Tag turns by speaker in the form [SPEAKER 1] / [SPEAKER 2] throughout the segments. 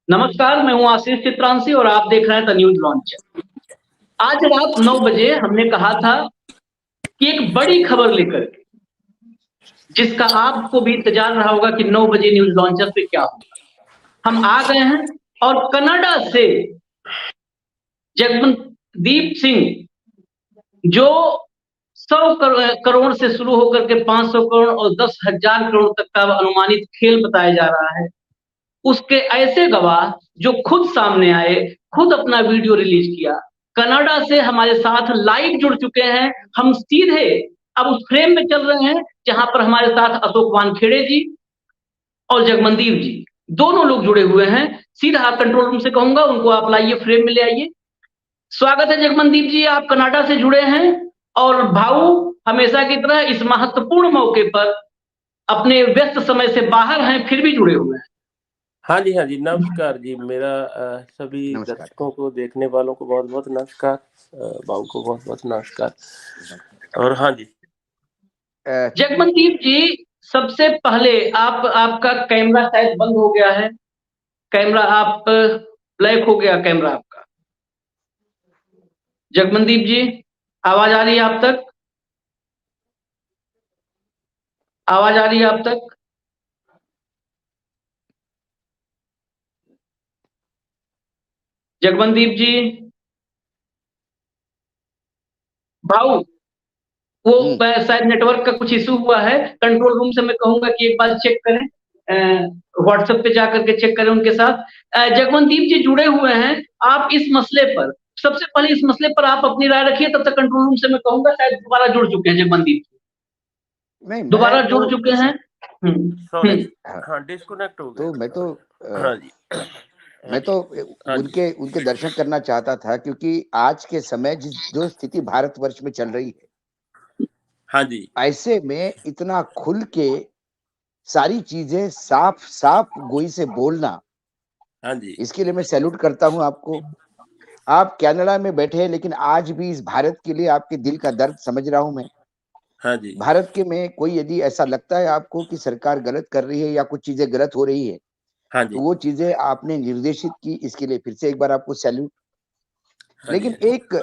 [SPEAKER 1] नमस्कार, मैं हूँ आशीष चित्रांशी और आप देख रहे हैं द न्यूज लॉन्चर। आज रात 9 बजे हमने कहा था कि एक बड़ी खबर लेकर के, जिसका आपको भी इंतजार रहा होगा कि 9 बजे न्यूज लॉन्चर पे क्या होगा। हम आ गए हैं और कनाडा से जगमनदीप सिंह, जो 100 करोड़ से शुरू होकर के 500 करोड़ और 10,000 करोड़ तक का अनुमानित खेल बताया जा रहा है, उसके ऐसे गवाह जो खुद सामने आए, खुद अपना वीडियो रिलीज किया, कनाडा से हमारे साथ लाइव जुड़ चुके हैं। हम सीधे अब उस फ्रेम में चल रहे हैं जहां पर हमारे साथ अशोक वानखेड़े जी और जगमनदीप जी दोनों लोग जुड़े हुए हैं। सीधा कंट्रोल रूम से कहूंगा उनको आप लाइए, फ्रेम में ले आइए। स्वागत है जगमनदीप जी, आप कनाडा से जुड़े हैं और भाऊ हमेशा की तरह इस महत्वपूर्ण मौके पर अपने व्यस्त समय से बाहर हैं, फिर भी जुड़े हुए हैं।
[SPEAKER 2] हाँ जी, हाँ जी, नमस्कार जी। मेरा सभी दर्शकों को, देखने वालों को बहुत बहुत नमस्कार, बाबू को बहुत बहुत नमस्कार। और हाँ जी,
[SPEAKER 1] जगमनदीप जी, सबसे पहले आपका कैमरा शायद बंद हो गया है। कैमरा आप ब्लैक हो गया कैमरा आपका। जगमनदीप जी, आवाज आ रही है आप तक? आवाज आ रही है आप तक? जगमनदीप जी, भाऊ वो शायद नेटवर्क का कुछ इशू हुआ है। कंट्रोल रूम से मैं कहूंगा कि एक बार चेक करें, व्हाट्सएप पे जाकर के चेक करें उनके साथ। जगमनदीप जी जुड़े हुए हैं। आप इस मसले पर, सबसे पहले इस मसले पर आप अपनी राय रखिए, तब तक कंट्रोल रूम से मैं कहूंगा शायद दोबारा जुड़ चुके हैं जगमनदीप जी। नहीं, दोबारा जुड़ चुके हैं।
[SPEAKER 2] हाँ, डिस्कनेक्ट हो गया।
[SPEAKER 3] तो
[SPEAKER 2] हाँ जी,
[SPEAKER 3] मैं तो उनके दर्शन करना चाहता था, क्योंकि आज के समय जो स्थिति भारतवर्ष में चल रही है,
[SPEAKER 2] हाँ जी,
[SPEAKER 3] ऐसे में इतना खुल के सारी चीजें साफ साफ गोई से बोलना,
[SPEAKER 2] हाँ जी,
[SPEAKER 3] इसके लिए मैं सैल्यूट करता हूं आपको। आप कनाडा में बैठे हैं, लेकिन आज भी इस भारत के लिए आपके दिल का दर्द समझ रहा हूं मैं।
[SPEAKER 2] हाँ जी,
[SPEAKER 3] भारत के में कोई यदि ऐसा लगता है आपको कि सरकार गलत कर रही है या कुछ चीजें गलत हो रही है,
[SPEAKER 2] हाँ जी,
[SPEAKER 3] तो वो चीजें आपने निर्देशित की, इसके लिए फिर से एक बार आपको सैल्यूट।
[SPEAKER 2] हाँ
[SPEAKER 3] लेकिन
[SPEAKER 2] जी,
[SPEAKER 3] एक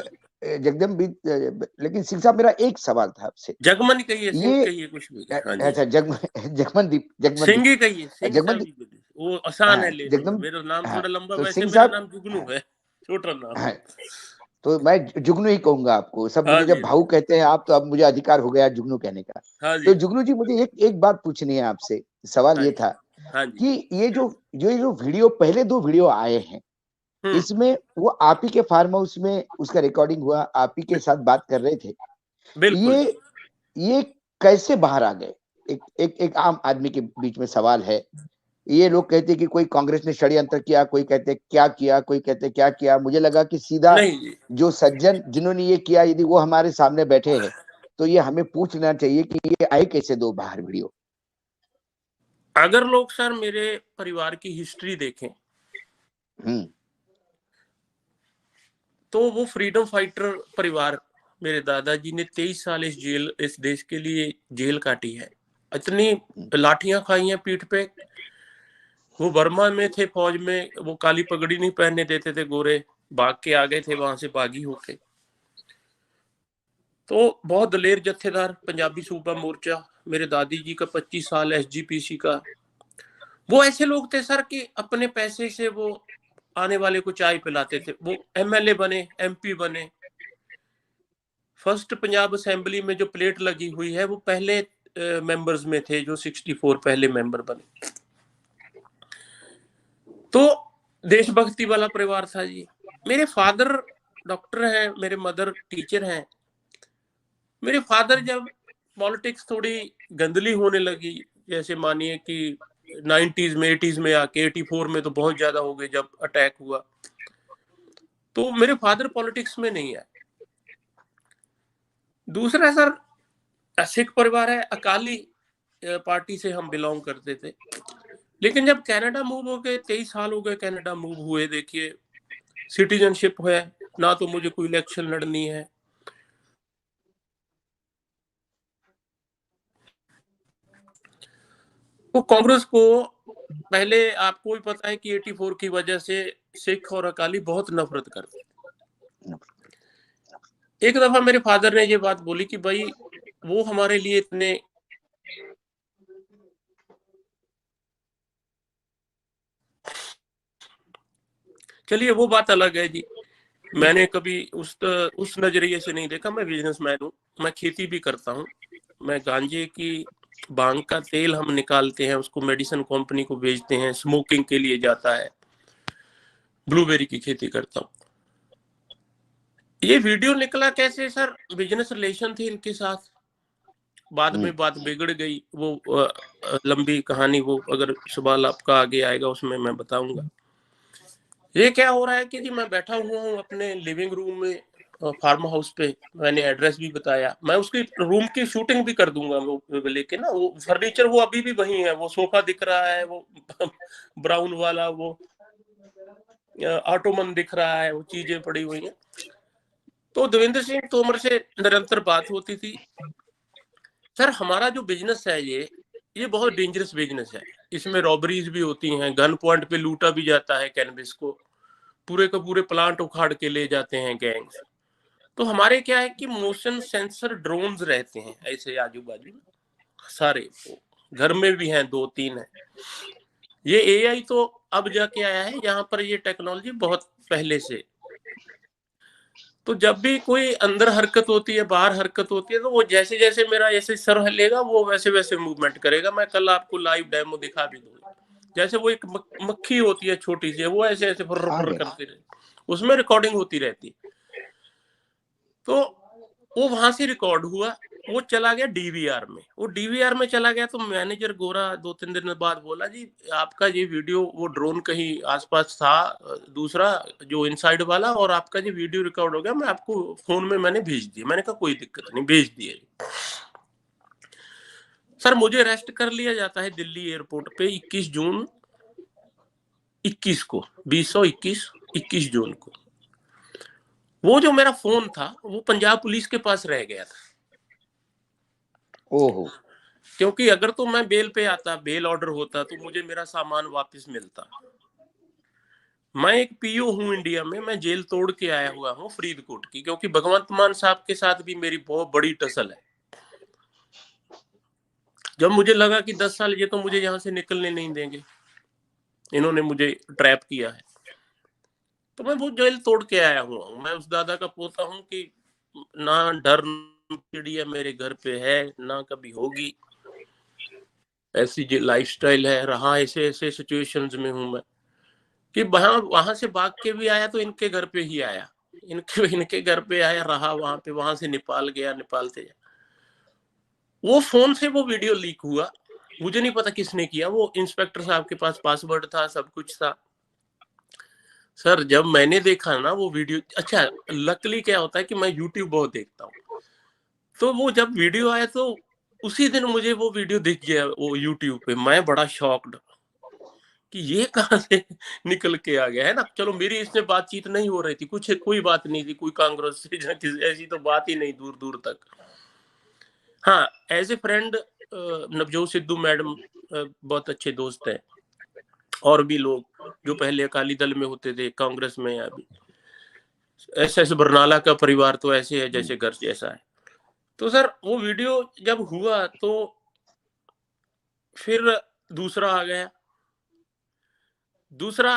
[SPEAKER 3] लेकिन सिंह साहब, मेरा एक सवाल था आपसे।
[SPEAKER 2] जगमन कहिए, सिंह
[SPEAKER 3] ये
[SPEAKER 2] कहिए, कुछ भी। हाँ जी,
[SPEAKER 3] अच्छा, जगमनदीप
[SPEAKER 2] सिंह ही कहिए, सिंह
[SPEAKER 3] जगमन
[SPEAKER 2] सभी बोलिए, वो आसान है लेने में।
[SPEAKER 3] जगदम
[SPEAKER 2] मेरा नाम
[SPEAKER 3] हाँ,
[SPEAKER 2] थोड़ा लंबा,
[SPEAKER 3] तो
[SPEAKER 2] वैसे
[SPEAKER 3] सिंह
[SPEAKER 2] मेरा
[SPEAKER 3] साहब,
[SPEAKER 2] नाम जुगनू है, छोटा नाम।
[SPEAKER 3] हाँ, तो मैं जुगनू ही कहूंगा आपको। सब
[SPEAKER 2] हाँ
[SPEAKER 3] मुझे
[SPEAKER 2] जी,
[SPEAKER 3] जब भाऊ कहते हैं आप, तो अब मुझे अधिकार हो गया जुगनू कहने का।
[SPEAKER 2] हाँ
[SPEAKER 3] तो
[SPEAKER 2] जी,
[SPEAKER 3] जुगनू जी, मुझे एक बात पूछनी है आपसे। सवाल
[SPEAKER 2] हाँ
[SPEAKER 3] ये
[SPEAKER 2] जी,
[SPEAKER 3] था
[SPEAKER 2] हाँ जी,
[SPEAKER 3] कि ये जो वीडियो, पहले 2 वीडियो आए हैं, इसमें वो आप ही के फार्म हाउस में उसका रिकॉर्डिंग हुआ, आप ही के साथ बात कर रहे थे।
[SPEAKER 2] बिल्कुल।
[SPEAKER 3] ये कैसे बाहर आ गए? एक आम आदमी के बीच में सवाल है। ये लोग कहते हैं कि कोई कांग्रेस ने षड्यंत्र किया, कोई कहते क्या किया, कोई कहते क्या किया। मुझे लगा कि सीधा
[SPEAKER 2] नहीं जी,
[SPEAKER 3] जो सज्जन जिन्होंने ये किया, यदि वो हमारे सामने बैठे हैं, तो ये हमें पूछ लेना चाहिए कि ये आए कैसे 2 बाहर वीडियो।
[SPEAKER 2] अगर लोग सर मेरे परिवार की हिस्ट्री देखें, तो वो फ्रीडम फाइटर परिवार, मेरे दादाजी ने 23 साल इस देश के लिए जेल काटी है, इतनी लाठियां खाई हैं पीठ पे। वो बर्मा में थे, फौज में, वो काली पगड़ी नहीं पहनने देते थे, गोरे भाग के आ गए थे वहां से, बागी होके। तो बहुत दलेर जत्थेदार, पंजाबी सूबा मोर्चा, मेरे दादी जी का 25 साल SGPC का। वो ऐसे लोग थे सर कि अपने पैसे से वो आने वाले को चाय पिलाते थे। वो MLA बने, MP बने। फर्स्ट पंजाब असेंबली में जो प्लेट लगी हुई है, वो पहले मेंबर्स में थे, जो 64 पहले मेंबर बने। तो देशभक्ति वाला परिवार था जी। मेरे फादर डॉक्टर हैं, मेरे मदर टीचर हैं। मेरे फादर जब पॉलिटिक्स थोड़ी गंदली होने लगी, जैसे मानिए कि 90s में, 80s में आके, 84 में तो बहुत ज्यादा हो गए जब अटैक हुआ, तो मेरे फादर पॉलिटिक्स में नहीं आए। दूसरा सर, सिख परिवार है, अकाली पार्टी से हम बिलोंग करते थे। लेकिन जब कनाडा मूव हो गए, 23 साल हो गए कनाडा मूव हुए, देखिए सिटीजनशिप है ना, तो मुझे कोई इलेक्शन लड़नी है। वो कांग्रेस को पहले आपको भी पता है कि 84 की वजह से सिख और अकाली बहुत नफरत करते थे। एक दफा मेरे फादर ने ये बात बोली कि भाई वो हमारे लिए इतने चलिए वो बात अलग है जी। मैंने कभी उस नजरिए से नहीं देखा। मैं बिजनेसमैन हूँ, मैं खेती भी करता हूँ। मैं गांजे की भांग का तेल हम निकालते हैं, उसको मेडिसिन कंपनी को बेचते हैं, स्मोकिंग के लिए जाता है। ब्लूबेरी की खेती करता हूँ। ये वीडियो निकला कैसे सर? बिजनेस रिलेशन थी इनके साथ, बाद में बात बिगड़ गई। वो लंबी कहानी, वो अगर सवाल आपका आगे आएगा उसमें मैं बताऊंगा। ये क्या हो रहा है कि जी मैं बैठा हुआ हूँ अपने लिविंग रूम में फार्म हाउस पे। मैंने एड्रेस भी बताया, मैं उसकी रूम की शूटिंग भी कर दूंगा वो लेके ना। वो फर्नीचर वो अभी भी वही है, वो सोफा दिख रहा है, वो ब्राउन वाला, वो ऑटोमन दिख रहा है, वो चीजें पड़ी हुई हैं। तो देवेंद्र सिंह तोमर से निरंतर बात होती थी, सर हमारा जो बिजनेस है ये बहुत डेंजरस बिजनेस है। इसमें रॉबरीज भी होती हैं, गन पॉइंट पे लूटा भी जाता है कैनबिस को, पूरे का पूरे प्लांट उखाड़ के ले जाते हैं गैंग्स। तो हमारे क्या है कि मोशन सेंसर ड्रोन्स रहते हैं ऐसे आजू बाजू सारे, घर में भी हैं, 2-3 हैं। ये एआई तो अब जाके आया है यहाँ पर, ये टेक्नोलॉजी बहुत पहले से। तो जब भी कोई अंदर हरकत होती है, बाहर हरकत होती है, तो वो जैसे जैसे मेरा ऐसे सर हिलेगा वो वैसे वैसे मूवमेंट करेगा। मैं कल आपको लाइव डेमो दिखा भी दूंगा। जैसे वो एक मक्खी होती है छोटी सी, वो ऐसे ऐसे फुर्र फुर्र करती रहती, उसमें रिकॉर्डिंग होती रहती। तो वो वहां से रिकॉर्ड हुआ, वो चला गया डीवीआर में। वो डीवीआर में चला गया तो मैनेजर गोरा 2-3 दिन बाद बोला, जी आपका ये वीडियो, वो ड्रोन कहीं आसपास था दूसरा जो इनसाइड वाला, और आपका ये वीडियो रिकॉर्ड हो गया, मैं आपको फोन में मैंने भेज दिया। मैंने कहा कोई दिक्कत नहीं, भेज दिया। सर मुझे अरेस्ट कर लिया जाता है दिल्ली एयरपोर्ट पे 21 जून 21 को, 21 जून को। वो जो मेरा फोन था वो पंजाब पुलिस के पास रह गया था।
[SPEAKER 3] ओहो।
[SPEAKER 2] क्योंकि अगर तो मैं बेल पे आता, बेल ऑर्डर होता, तो मुझे मेरा सामान वापस मिलता। मैं एक पीओ हूँ इंडिया में, मैं जेल तोड़ के आया हुआ हूँ फरीदकोट की, क्योंकि भगवंत मान साहब के साथ भी मेरी बहुत बड़ी टसल है। जब मुझे लगा कि 10 साल ये तो मुझे यहाँ से निकलने नहीं देंगे, इन्होंने मुझे ट्रैप किया है, तो मैं वो जेल तोड़ के आया हुआ हूँ। मैं उस दादा का पोता हूँ कि ना डर चिड़िया मेरे घर पे है, ना कभी होगी। ऐसी जो लाइफस्टाइल है, रहा ऐसे ऐसे सिचुएशंस में हूं मैं कि वहां से भाग के भी आया तो इनके घर पे ही आया, इनके घर पे आया, रहा वहां पे, वहां से नेपाल गया, नेपाल से वो फोन से वो वीडियो लीक हुआ। मुझे नहीं पता किसने किया, वो इंस्पेक्टर साहब के पास पासवर्ड था, सब कुछ था। सर जब मैंने देखा ना वो वीडियो, अच्छा लकली क्या होता है कि मैं यूट्यूब बहुत देखता हूँ, तो वो जब वीडियो आया तो उसी दिन मुझे वो वीडियो दिख गया वो यूट्यूब पे। मैं बड़ा शॉक्ड कि ये कहां से निकल के आ गया है ना। चलो मेरी इससे बातचीत नहीं हो रही थी, कुछ कोई बात नहीं थी, कोई कांग्रेस से किसी ऐसी तो बात ही नहीं दूर दूर तक। हाँ as a friend Navjot Sidhu madam बहुत अच्छे दोस्त हैं, और भी लोग जो पहले अकाली दल में होते थे, कांग्रेस में। अभी एस बरनाला का परिवार तो ऐसे है जैसे घर जैसा है। तो सर वो वीडियो जब हुआ तो फिर दूसरा आ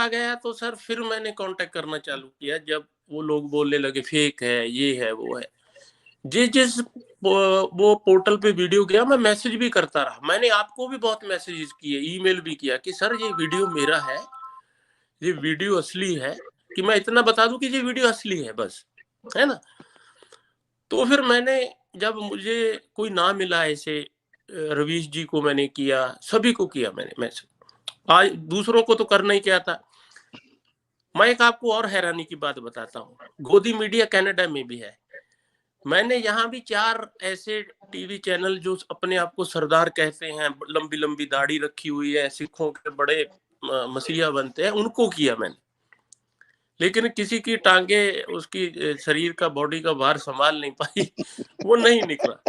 [SPEAKER 2] गया, तो सर फिर मैंने कांटेक्ट करना चालू किया। जब वो लोग बोलने लगे फेक है, ये है, वो है, जिस वो पोर्टल पे वीडियो गया, मैं मैसेज भी करता रहा। मैंने आपको भी बहुत मैसेजेस किए, ईमेल भी किया कि सर ये वीडियो मेरा है, ये वीडियो असली है, कि मैं इतना बता दूं कि ये वीडियो असली है बस, है ना। तो फिर मैंने, जब मुझे कोई ना मिला ऐसे, रवीश जी को मैंने किया, सभी को किया मैंने मैसेज, आज दूसरों को तो करना ही क्या था। मैं एक आपको और हैरानी की बात बताता हूँ, गोदी मीडिया कनाडा में भी है। मैंने यहाँ भी 4 ऐसे टीवी चैनल जो अपने आप को सरदार कहते हैं, लंबी लंबी दाढ़ी रखी हुई है, सिखों के बड़े मसीहा बनते हैं, उनको किया मैंने। लेकिन किसी की टांगे, उसकी शरीर का, बॉडी का भार संभाल नहीं पाई, वो नहीं निकला।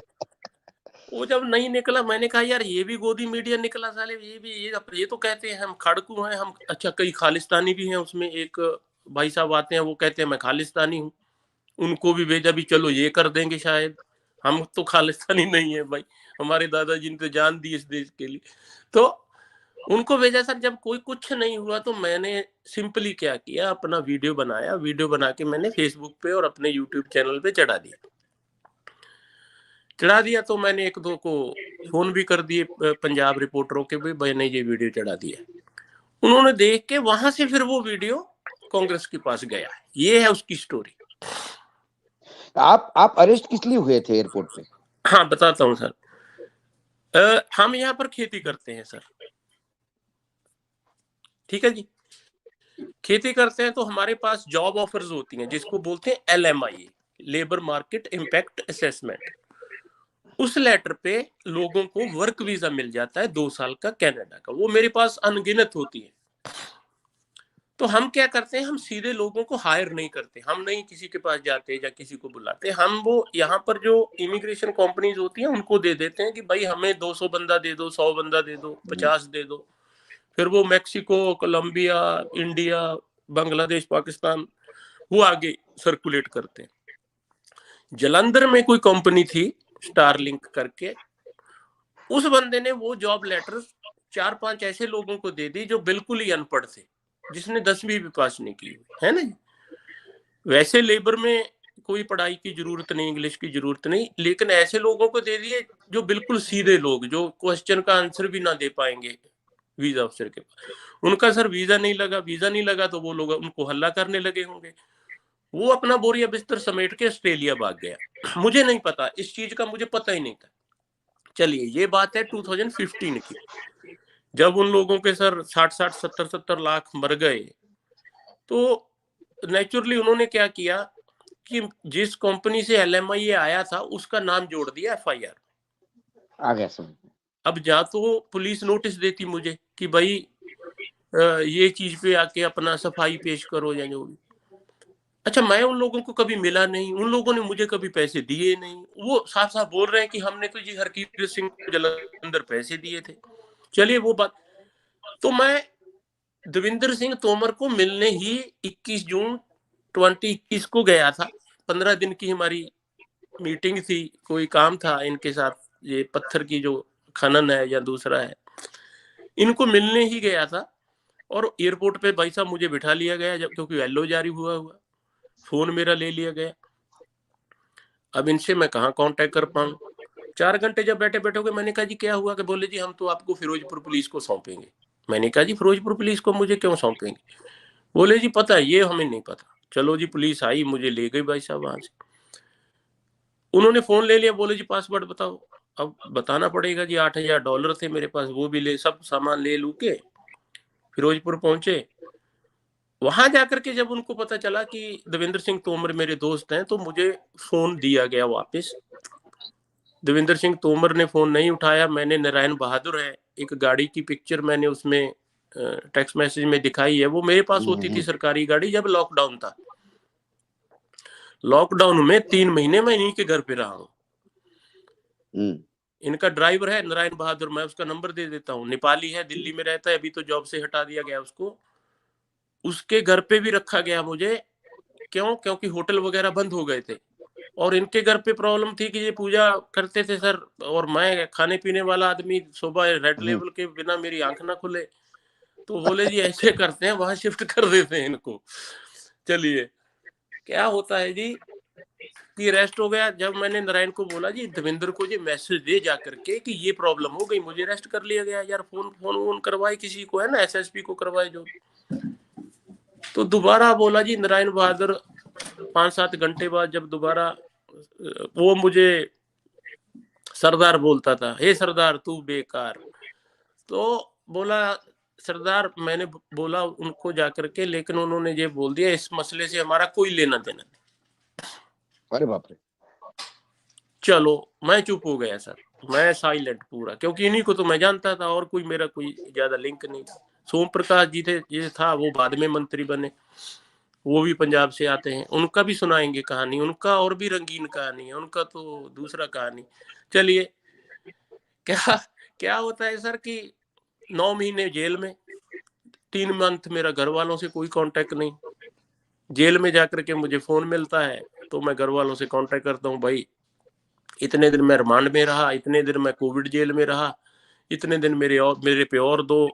[SPEAKER 2] वो जब नहीं निकला, मैंने कहा यार ये भी गोदी मीडिया निकला साले, ये तो कहते हैं हम खड़कू हैं हम। अच्छा, कई खालिस्तानी भी हैं उसमें। एक भाई साहब आते हैं, वो कहते हैं मैं खालिस्तानी हूँ। उनको भी भेजा भी, चलो ये कर देंगे शायद। हम तो खालिस्तानी नहीं है भाई, हमारे दादाजी ने तो जान दी इस देश के लिए। तो उनको भेजा सर। जब कोई कुछ नहीं हुआ तो मैंने सिंपली क्या किया, अपना वीडियो बनाया। वीडियो बना के मैंने फेसबुक पे और अपने यूट्यूब चैनल पे चढ़ा दिया। तो मैंने एक दो को फोन भी कर दिए, पंजाब रिपोर्टरों के भी, मैंने ये वीडियो चढ़ा दिया। उन्होंने देख के वहां से फिर वो वीडियो कांग्रेस के पास गया। ये है उसकी स्टोरी।
[SPEAKER 3] आप अरेस्ट किस लिए हुए थे एयरपोर्ट पे?
[SPEAKER 2] हाँ बताता हूँ सर। हम यहाँ पर खेती करते हैं सर, ठीक है जी। खेती करते हैं तो हमारे पास जॉब ऑफर्स होती हैं, जिसको बोलते हैं LMI, labour market impact assessment. उस लेटर पे लोगों को वर्क वीजा मिल जाता है 2 साल का कनाडा का। वो मेरे पास अनगिनत होती है। तो हम क्या करते हैं, हम सीधे लोगों को हायर नहीं करते। हम नहीं किसी के पास जाते या किसी को बुलाते। हम वो यहाँ पर जो इमिग्रेशन कंपनीज होती हैं उनको दे देते हैं कि भाई हमें 200 बंदा दे दो, 100 बंदा दे दो, 50 दे दो। फिर वो Mexico, Colombia, India, Bangladesh, Pakistan, वो आगे सर्कुलेट करते हैं। जलंधर में कोई कंपनी थी स्टारलिंक करके, उस बंदे ने वो जॉब लेटर 4-5 ऐसे लोगों को दे दी जो बिल्कुल ही अनपढ़ थे, जिसने 10वीं भी पास नहीं की हुई है ना। वैसे लेबर में कोई पढ़ाई की जरूरत नहीं, इंग्लिश की जरूरत नहीं, लेकिन ऐसे लोगों को दे दिए जो बिल्कुल सीधे लोग, जो क्वेश्चन का आंसर भी ना दे पाएंगे वीजा अफसर के पास। उनका सर वीजा नहीं लगा तो वो लोग उनको हल्ला करने लगे होंगे। वो अपना बोरिया बिस्तर समेट के ऑस्ट्रेलिया भाग गया। मुझे नहीं पता इस चीज का, मुझे पता ही नहीं था। चलिए, ये बात है 2015 की, जब उन लोगों के सर 60-60, 70-70 लाख मर गए। तो नेचुरली उन्होंने क्या किया कि जिस कंपनी से LMI आया था उसका नाम जोड़ दिया FIR।
[SPEAKER 3] आ गया समझ।
[SPEAKER 2] अब जा तो पुलिस नोटिस देती मुझे कि भाई ये चीज पे आके अपना सफाई पेश करो या जो भी। अच्छा, मैं उन लोगों को कभी मिला नहीं, उन लोगों ने मुझे कभी पैसे दिए नहीं। वो साफ साफ बोल रहे हैं कि हमने तो जी हरकीरत सिंह को जलंधर पैसे दिए थे। चलिए वो बात। तो मैं देवेंद्र सिंह तोमर को मिलने ही 21 जून 2021 को गया था। 15 दिन की हमारी मीटिंग थी, कोई काम था इनके साथ, ये पत्थर की जो खनन है या दूसरा है, इनको मिलने ही गया था। और एयरपोर्ट पे भाई साहब मुझे बिठा लिया गया, जब क्योंकि येलो जारी हुआ, फोन मेरा ले लिया गया। अब इनसे मैं कहाँ कांटेक्ट कर पाऊँ। 4 घंटे जब बैठे बैठोगे, मैंने कहा जी क्या हुआ, कि बोले जी हम तो आपको फिरोजपुर पुलिस को सौंपेंगे। मैंने कहा जी फिरोजपुर पुलिस को मुझे क्यों सौंपेंगे। बोले जी पता है, ये हमें नहीं पता। चलो जी, पुलिस आई, मुझे ले गई भाई साहब वहां से। उन्होंने फोन ले लिया, बोले जी पासवर्ड बताओ। अब बताना पड़ेगा जी। $8,000 थे मेरे पास, वो भी ले, सब सामान ले लू के फिरोजपुर पहुंचे। वहां जाकर के जब उनको पता चला कि देवेंद्र सिंह तोमर मेरे दोस्त हैं, तो मुझे फोन दिया गया वापस। देवेंद्र सिंह तोमर ने फोन नहीं उठाया। मैंने नारायण बहादुर है, एक गाड़ी की पिक्चर मैंने उसमें टेक्स्ट मैसेज में दिखाई है। वो मेरे पास होती थी सरकारी गाड़ी, जब लॉकडाउन था। लॉकडाउन में 3 महीने मैं इन्हीं के घर पे रहा हूँ। इनका ड्राइवर है नारायण बहादुर, मैं उसका नंबर दे देता हूँ। नेपाली है, दिल्ली में रहता है, अभी तो जॉब से हटा दिया गया उसको। उसके घर पे भी रखा गया मुझे। क्यों? क्योंकि होटल वगैरह बंद हो गए थे। और इनके घर पे प्रॉब्लम थी कि ये पूजा करते थे सर, और मैं खाने पीने वाला आदमी, सुबह रेड लेवल के बिना मेरी आंख ना खुले। तो बोले जी ऐसे करते हैं, वहां शिफ्ट कर देते हैं इनको। चलिए, क्या होता है जी कि रेस्ट हो गया। जब मैंने नारायण को बोला जी देवेंद्र को जी मैसेज दे जा करके कि ये प्रॉब्लम हो गई, मुझे रेस्ट कर लिया गया यार, फोन करवाए किसी को, है ना, SSP को करवाए जो। तो दोबारा बोला जी नारायण बहादुर 5-7 घंटे बाद, जब दोबारा वो मुझे सरदार बोलता था, हे सरदार तू बेकार। तो बोला सरदार, मैंने बोला उनको जाकर के, लेकिन उन्होंने ये बोल दिया इस मसले से हमारा कोई लेना देना नहीं।
[SPEAKER 3] अरे बाप रे।
[SPEAKER 2] चलो मैं चुप हो गया सर, मैं साइलेंट पूरा, क्योंकि इन्हीं को तो मैं जानता था और कोई मेरा कोई ज्यादा लिंक नहीं था। सोम प्रकाश जी थे, ये था, वो बाद में मंत्री बने, वो भी पंजाब से आते हैं, उनका भी सुनाएंगे कहानी। उनका और भी रंगीन कहानी है, उनका तो दूसरा कहानी। चलिए, क्या क्या होता है सर कि 9 महीने जेल में, 3 मंथ मेरा घर वालों से कोई कांटेक्ट नहीं। जेल में जाकर के मुझे फोन मिलता है तो मैं घर वालों से कांटेक्ट करता हूँ, भाई इतने दिन मैं रिमांड में रहा, इतने दिन मैं कोविड जेल में रहा, इतने दिन मेरे पे और 2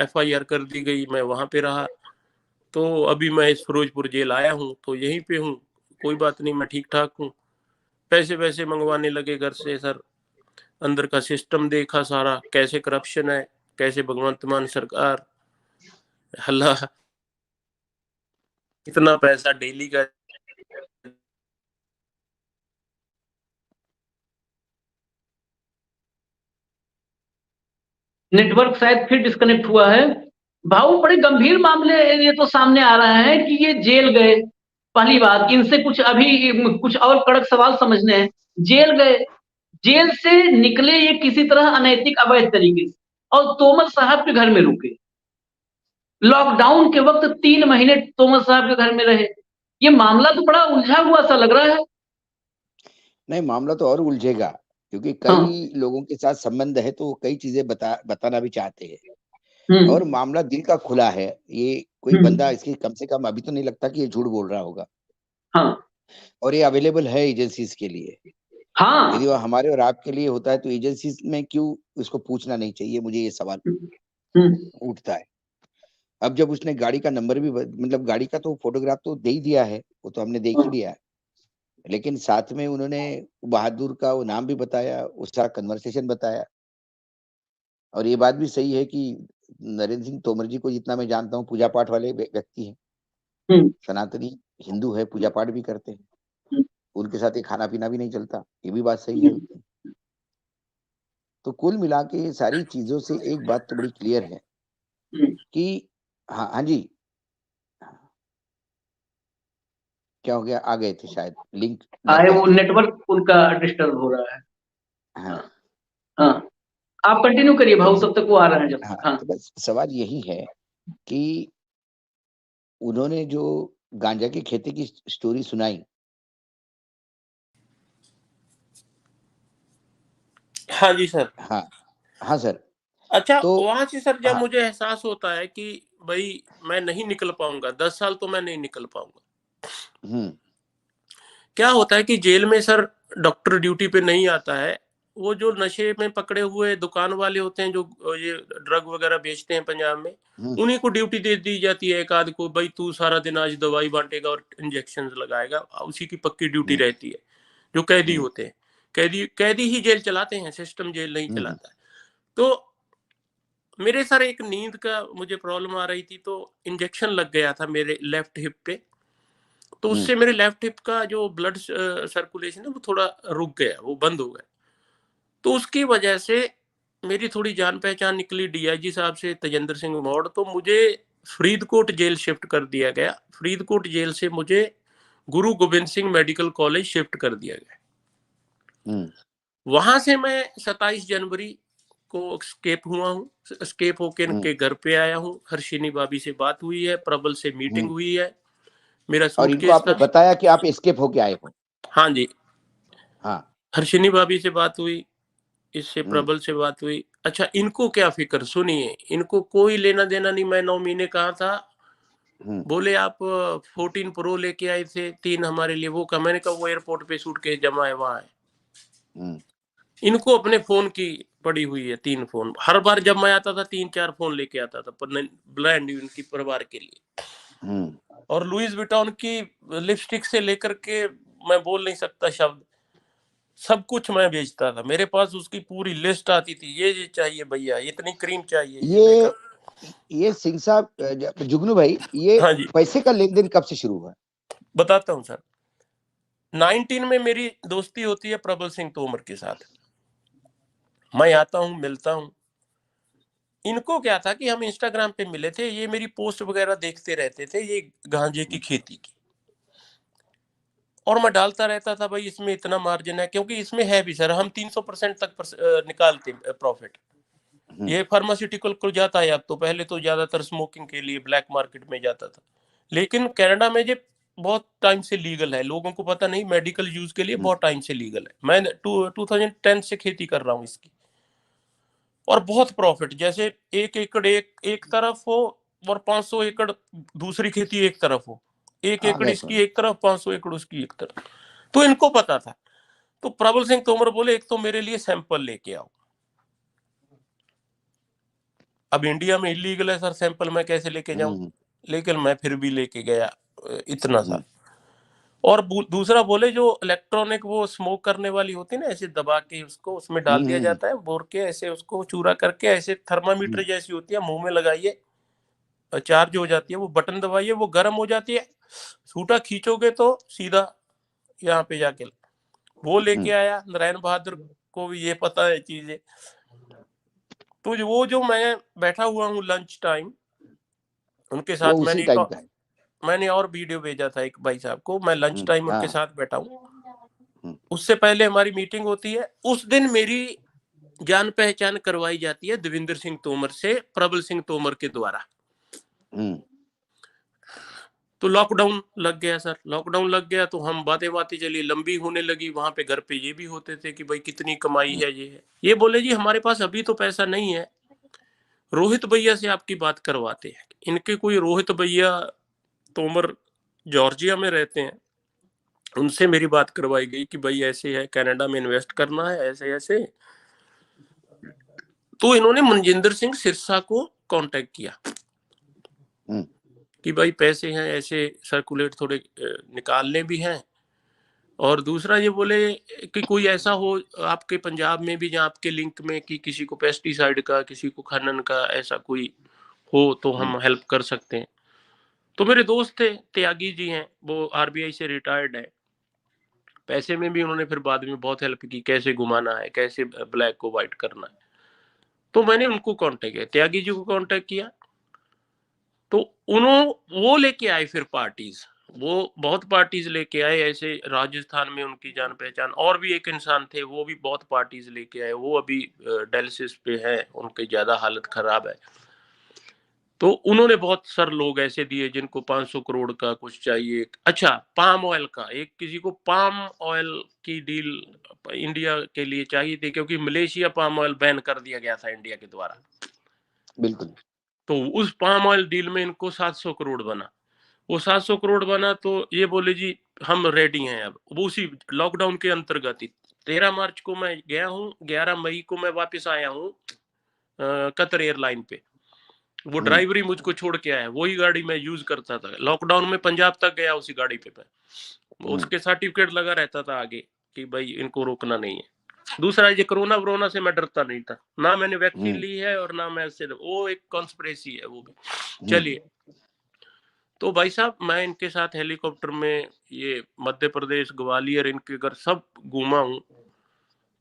[SPEAKER 2] FIR कर दी गई, मैं वहां पे रहा, तो अभी मैं इस फिरोजपुर जेल आया हूँ तो यहीं पे हूँ, कोई बात नहीं, मैं ठीक ठाक हूँ। पैसे वैसे मंगवाने लगे घर से सर। अंदर का सिस्टम देखा सारा, कैसे करप्शन है, कैसे भगवंत मान सरकार, अल्लाह, इतना पैसा डेली का।
[SPEAKER 1] नेटवर्क शायद फिर डिस्कनेक्ट हुआ है। भाऊ बड़े गंभीर मामले ये तो सामने आ रहा है कि ये जेल गए, पहली बात इनसे कुछ अभी कुछ और कड़क सवाल समझने हैं। जेल गए, जेल से निकले ये किसी तरह अनैतिक अवैध तरीके से, और तोमर साहब के घर में रुके। लॉकडाउन के वक्त 3 महीने तोमर साहब के घर में रहे। ये मामला तो बड़ा उलझा हुआ सा लग रहा है।
[SPEAKER 3] नहीं, मामला तो और उलझेगा, क्योंकि
[SPEAKER 1] हाँ।
[SPEAKER 3] कई लोगों के साथ संबंध है तो वो कई चीजें बताना भी चाहते हैं। और मामला दिल का खुला है। ये कोई बंदा इसकी कम से कम अभी तो नहीं लगता कि ये झूठ बोल रहा होगा।
[SPEAKER 1] हाँ।
[SPEAKER 3] और ये अवेलेबल है एजेंसीज के लिए।
[SPEAKER 1] हाँ।
[SPEAKER 3] यदि वो हमारे और आपके लिए होता है तो एजेंसीज में क्यों इसको पूछना नहीं चाहिए, मुझे ये सवाल उठता है। अब जब उसने गाड़ी का नंबर भी मतलब गाड़ी का तो फोटोग्राफ तो दे ही दिया है, वो तो हमने देख ही लिया है, लेकिन साथ में उन्होंने बहादुर का वो नाम भी बताया, उसका कन्वर्सेशन बताया। और ये बात भी सही है कि नरेंद्र सिंह तोमर जी को जितना मैं जानता हूँ पूजा पाठ वाले व्यक्ति हैं, सनातनी हिंदू है, पूजा पाठ भी करते हैं, उनके साथ ये खाना पीना भी नहीं चलता, ये भी बात सही है उनकी। तो कुल मिला के ये सारी चीजों से एक बात तो बड़ी क्लियर है कि हाँ हाँ जी, क्या हो गया, आ गए थे शायद, लिंक लग
[SPEAKER 1] आए,
[SPEAKER 3] गया
[SPEAKER 1] वो
[SPEAKER 3] था।
[SPEAKER 1] नेटवर्क उनका डिस्टर्ब हो रहा है।
[SPEAKER 3] हाँ
[SPEAKER 1] हाँ, आप कंटिन्यू करिए भाऊ,
[SPEAKER 3] तो
[SPEAKER 1] तब तक वो आ रहे हैं जब
[SPEAKER 3] हाँ,
[SPEAKER 1] तक। हाँ।
[SPEAKER 3] तो बस सवाल यही है कि उन्होंने जो गांजा की खेती की स्टोरी सुनाई।
[SPEAKER 2] हाँ जी सर।
[SPEAKER 3] हाँ हाँ सर।
[SPEAKER 2] अच्छा,
[SPEAKER 3] तो
[SPEAKER 2] वहां से सर जब
[SPEAKER 3] हाँ
[SPEAKER 2] मुझे एहसास होता है कि भाई मैं नहीं निकल पाऊंगा, 10 साल तो मैं नहीं निकल पाऊंगा। क्या होता है कि जेल में सर डॉक्टर ड्यूटी पे नहीं आता है, वो जो नशे में पकड़े हुए दुकान वाले होते हैं, जो ये ड्रग वगैरह बेचते हैं पंजाब में, उन्हीं को ड्यूटी दे दी जाती है, एक आध को, भाई तू सारा दिन आज दवाई बांटेगा और इंजेक्शन लगाएगा, उसी की पक्की ड्यूटी रहती है। जो कैदी होते हैं, कैदी ही जेल चलाते हैं, सिस्टम जेल नहीं चलाता है। तो मेरे सर एक नींद का मुझे प्रॉब्लम आ रही थी, तो इंजेक्शन लग गया था मेरे लेफ्ट हिप पे, तो उससे मेरे लेफ्ट हिप का जो ब्लड सर्कुलेशन है वो थोड़ा रुक गया, वो बंद हो गया। तो उसकी वजह से मेरी थोड़ी जान पहचान निकली डीआईजी साहब से, तेजेंद्र सिंह मौड़, तो मुझे फरीदकोट जेल शिफ्ट कर दिया गया। फरीदकोट जेल से मुझे Guru Gobind Singh medical college shift कर दिया गया। वहां से मैं 27 जनवरी को स्केप हुआ हूँ, स्केप होके इनके घर पे आया हूँ। हर्षिनी भाभी से बात हुई है, प्रबल से मीटिंग हुई है, मेरा
[SPEAKER 3] और इनको
[SPEAKER 2] सूटकेस
[SPEAKER 3] आपने
[SPEAKER 2] था।
[SPEAKER 3] बताया कि आप एस्केप होके आए हो?
[SPEAKER 2] हाँ जी।
[SPEAKER 3] हाँ।
[SPEAKER 2] हर्षिनी भाभी से बात हुई, इससे प्रबल से बात हुई। अच्छा, इनको क्या फिक्र, सुनिए, इनको कोई लेना देना नहीं। मैं 9 महीने कहा था, बोले आप 14 प्रो लेके आए थे, 3 हमारे लिए, वो का मैंने कहा वो एयरपोर्ट पे सूटकेस जमा है, वहां है। इनको अपने फोन की पड़ी हुई है, 3 फोन। हर बार जब मैं आता था 3-4 फोन लेके आता था, पर ब्रांड न्यू इनकी परिवार के लिए। और लुइस विटॉन की लिपस्टिक से लेकर के मैं बोल नहीं सकता शब्द, सब कुछ मैं बेचता था। मेरे पास उसकी पूरी लिस्ट आती थी, ये चाहिए भैया, इतनी क्रीम चाहिए,
[SPEAKER 3] ये सिंह साहब, जुगनू भाई, ये
[SPEAKER 2] हाँ जी,
[SPEAKER 3] पैसे का लेन देन कब से शुरू हुआ?
[SPEAKER 2] बताता हूँ सर। 19 में मेरी दोस्ती होती है प्रबल सिंह तोमर के साथ। मैं आता हूँ, मिलता हूँ। इनको क्या था कि हम इंस्टाग्राम पे मिले थे, ये मेरी पोस्ट वगैरह देखते रहते थे, ये गांजे की खेती की, और मैं डालता रहता था भाई इसमें इतना मार्जिन है, क्योंकि इसमें है भी सर, हम 300% तक निकालते प्रॉफिट। ये फार्मास्यूटिकल को जाता है अब तो, पहले तो ज्यादातर स्मोकिंग के लिए ब्लैक मार्केट में जाता था, लेकिन कनाडा में ये बहुत टाइम से लीगल है, लोगों को पता नहीं, मेडिकल यूज के लिए बहुत टाइम से लीगल है। मैं 2010 से खेती कर रहा हूँ इसकी। और बहुत प्रॉफिट, जैसे 1 एकड़ एक तरफ हो और 500 एकड़ दूसरी खेती एक तरफ हो, 1 एकड़
[SPEAKER 3] गए
[SPEAKER 2] इसकी एक तरफ, 500 एकड़ उसकी एक तरफ। तो इनको पता था। तो प्रबल सिंह तोमर बोले एक तो मेरे लिए सैंपल लेके आओ। अब इंडिया में इलीगल है सर, सैंपल मैं कैसे लेके जाऊं, लेकिन मैं फिर भी लेके गया इतना सा। और दूसरा बोले जो इलेक्ट्रॉनिक वो स्मोक करने वाली होती है ना, ऐसे दबा के उसको उसमें डाल दिया जाता है, बोर के ऐसे उसको चूरा करके, ऐसे थर्मामीटर जैसी होती है, मुंह में लगाइए, चार्ज हो जाती है, वो बटन दबाइए, वो गर्म हो जाती है, सूटा खींचोगे तो सीधा यहाँ पे जाके वो लेके आया। नारायण बहादुर को भी ये पता है चीजें। तो वो जो मैं बैठा हुआ हूँ लंच टाइम उनके साथ, मैंने और वीडियो भेजा था एक भाई साहब को, मैं लंच टाइम उनके साथ बैठा हूँ। उससे पहले हमारी मीटिंग होती है, उस दिन मेरी जान पहचान करवाई जाती है देवेंद्र सिंह तोमर से, प्रबल सिंह तोमर के द्वारा। तो लॉकडाउन लग गया सर, लॉकडाउन लग गया तो हम बातें चली, लंबी होने लगी। वहां पे घर पे ये भी होते थे कि भाई कितनी कमाई है, ये है। ये बोले जी हमारे पास अभी तो पैसा नहीं है, रोहित भैया से आपकी बात करवाते हैं। इनके कोई रोहित भैया तोमर जॉर्जिया में रहते हैं, उनसे मेरी बात करवाई गई कि भाई ऐसे है, कनाडा में इन्वेस्ट करना है, ऐसे ऐसे। तो इन्होंने मनजिंदर सिंह सिरसा को कांटेक्ट किया कि भाई पैसे हैं ऐसे, सर्कुलेट थोड़े निकालने भी हैं, और दूसरा ये बोले कि कोई ऐसा हो आपके पंजाब में भी जहाँ आपके लिंक में कि किसी को पेस्टिसाइड का, किसी को खनन का ऐसा कोई हो तो हम हेल्प कर सकते हैं। तो मेरे दोस्त थे, त्यागी जी हैं, वो आरबीआई से रिटायर्ड है। पैसे में भी उन्होंने फिर बाद में बहुत हेल्प की, कैसे घुमाना है, कैसे ब्लैक को व्हाइट करना है। तो मैंने उनको कांटेक्ट किया, त्यागी जी को कांटेक्ट किया। तो वो लेके आए फिर पार्टीज, वो बहुत पार्टीज लेके आए ऐसे। राजस्थान में उनकी जान पहचान और भी एक इंसान थे, वो भी बहुत पार्टीज लेके आए। वो अभी डायलिसिस पे है, उनकी ज्यादा हालत खराब है। तो उन्होंने बहुत सर लोग ऐसे दिए जिनको 500 करोड़ का कुछ चाहिए। अच्छा, पाम ऑयल का, एक किसी को पाम ऑयल की डील इंडिया के लिए चाहिए थी, क्योंकि मलेशिया पाम ऑयल बैन कर दिया गया था इंडिया के द्वारा।
[SPEAKER 3] बिल्कुल।
[SPEAKER 2] तो उस पाम ऑयल डील में इनको 700 करोड़ बना। वो 700 करोड़ बना तो ये बोले जी हम रेडी हैं। अब वो उसी लॉकडाउन के अंतर्गत ही 13 मार्च को मैं गया हूँ, 11 मई को मैं वापस आया हूँ कतर एयरलाइन पे। वो ड्राइवरी मुझको छोड़ के आया, वही गाड़ी मैं यूज करता था। लॉकडाउन में पंजाब तक गया उसी गाड़ी पे मैं। उसके सर्टिफिकेट लगा रहता था आगे कि भाई इनको रोकना नहीं है। दूसरा ये कोरोना से मैं डरता नहीं था, ना मैंने वैक्सीन ली है और ना मैं इससे, वो एक कॉन्स्पिरेसी है वो भी। चलिए, तो भाई साहब मैं इनके साथ हेलीकॉप्टर में ये मध्य प्रदेश, ग्वालियर, इनके घर सब घूमा हूँ।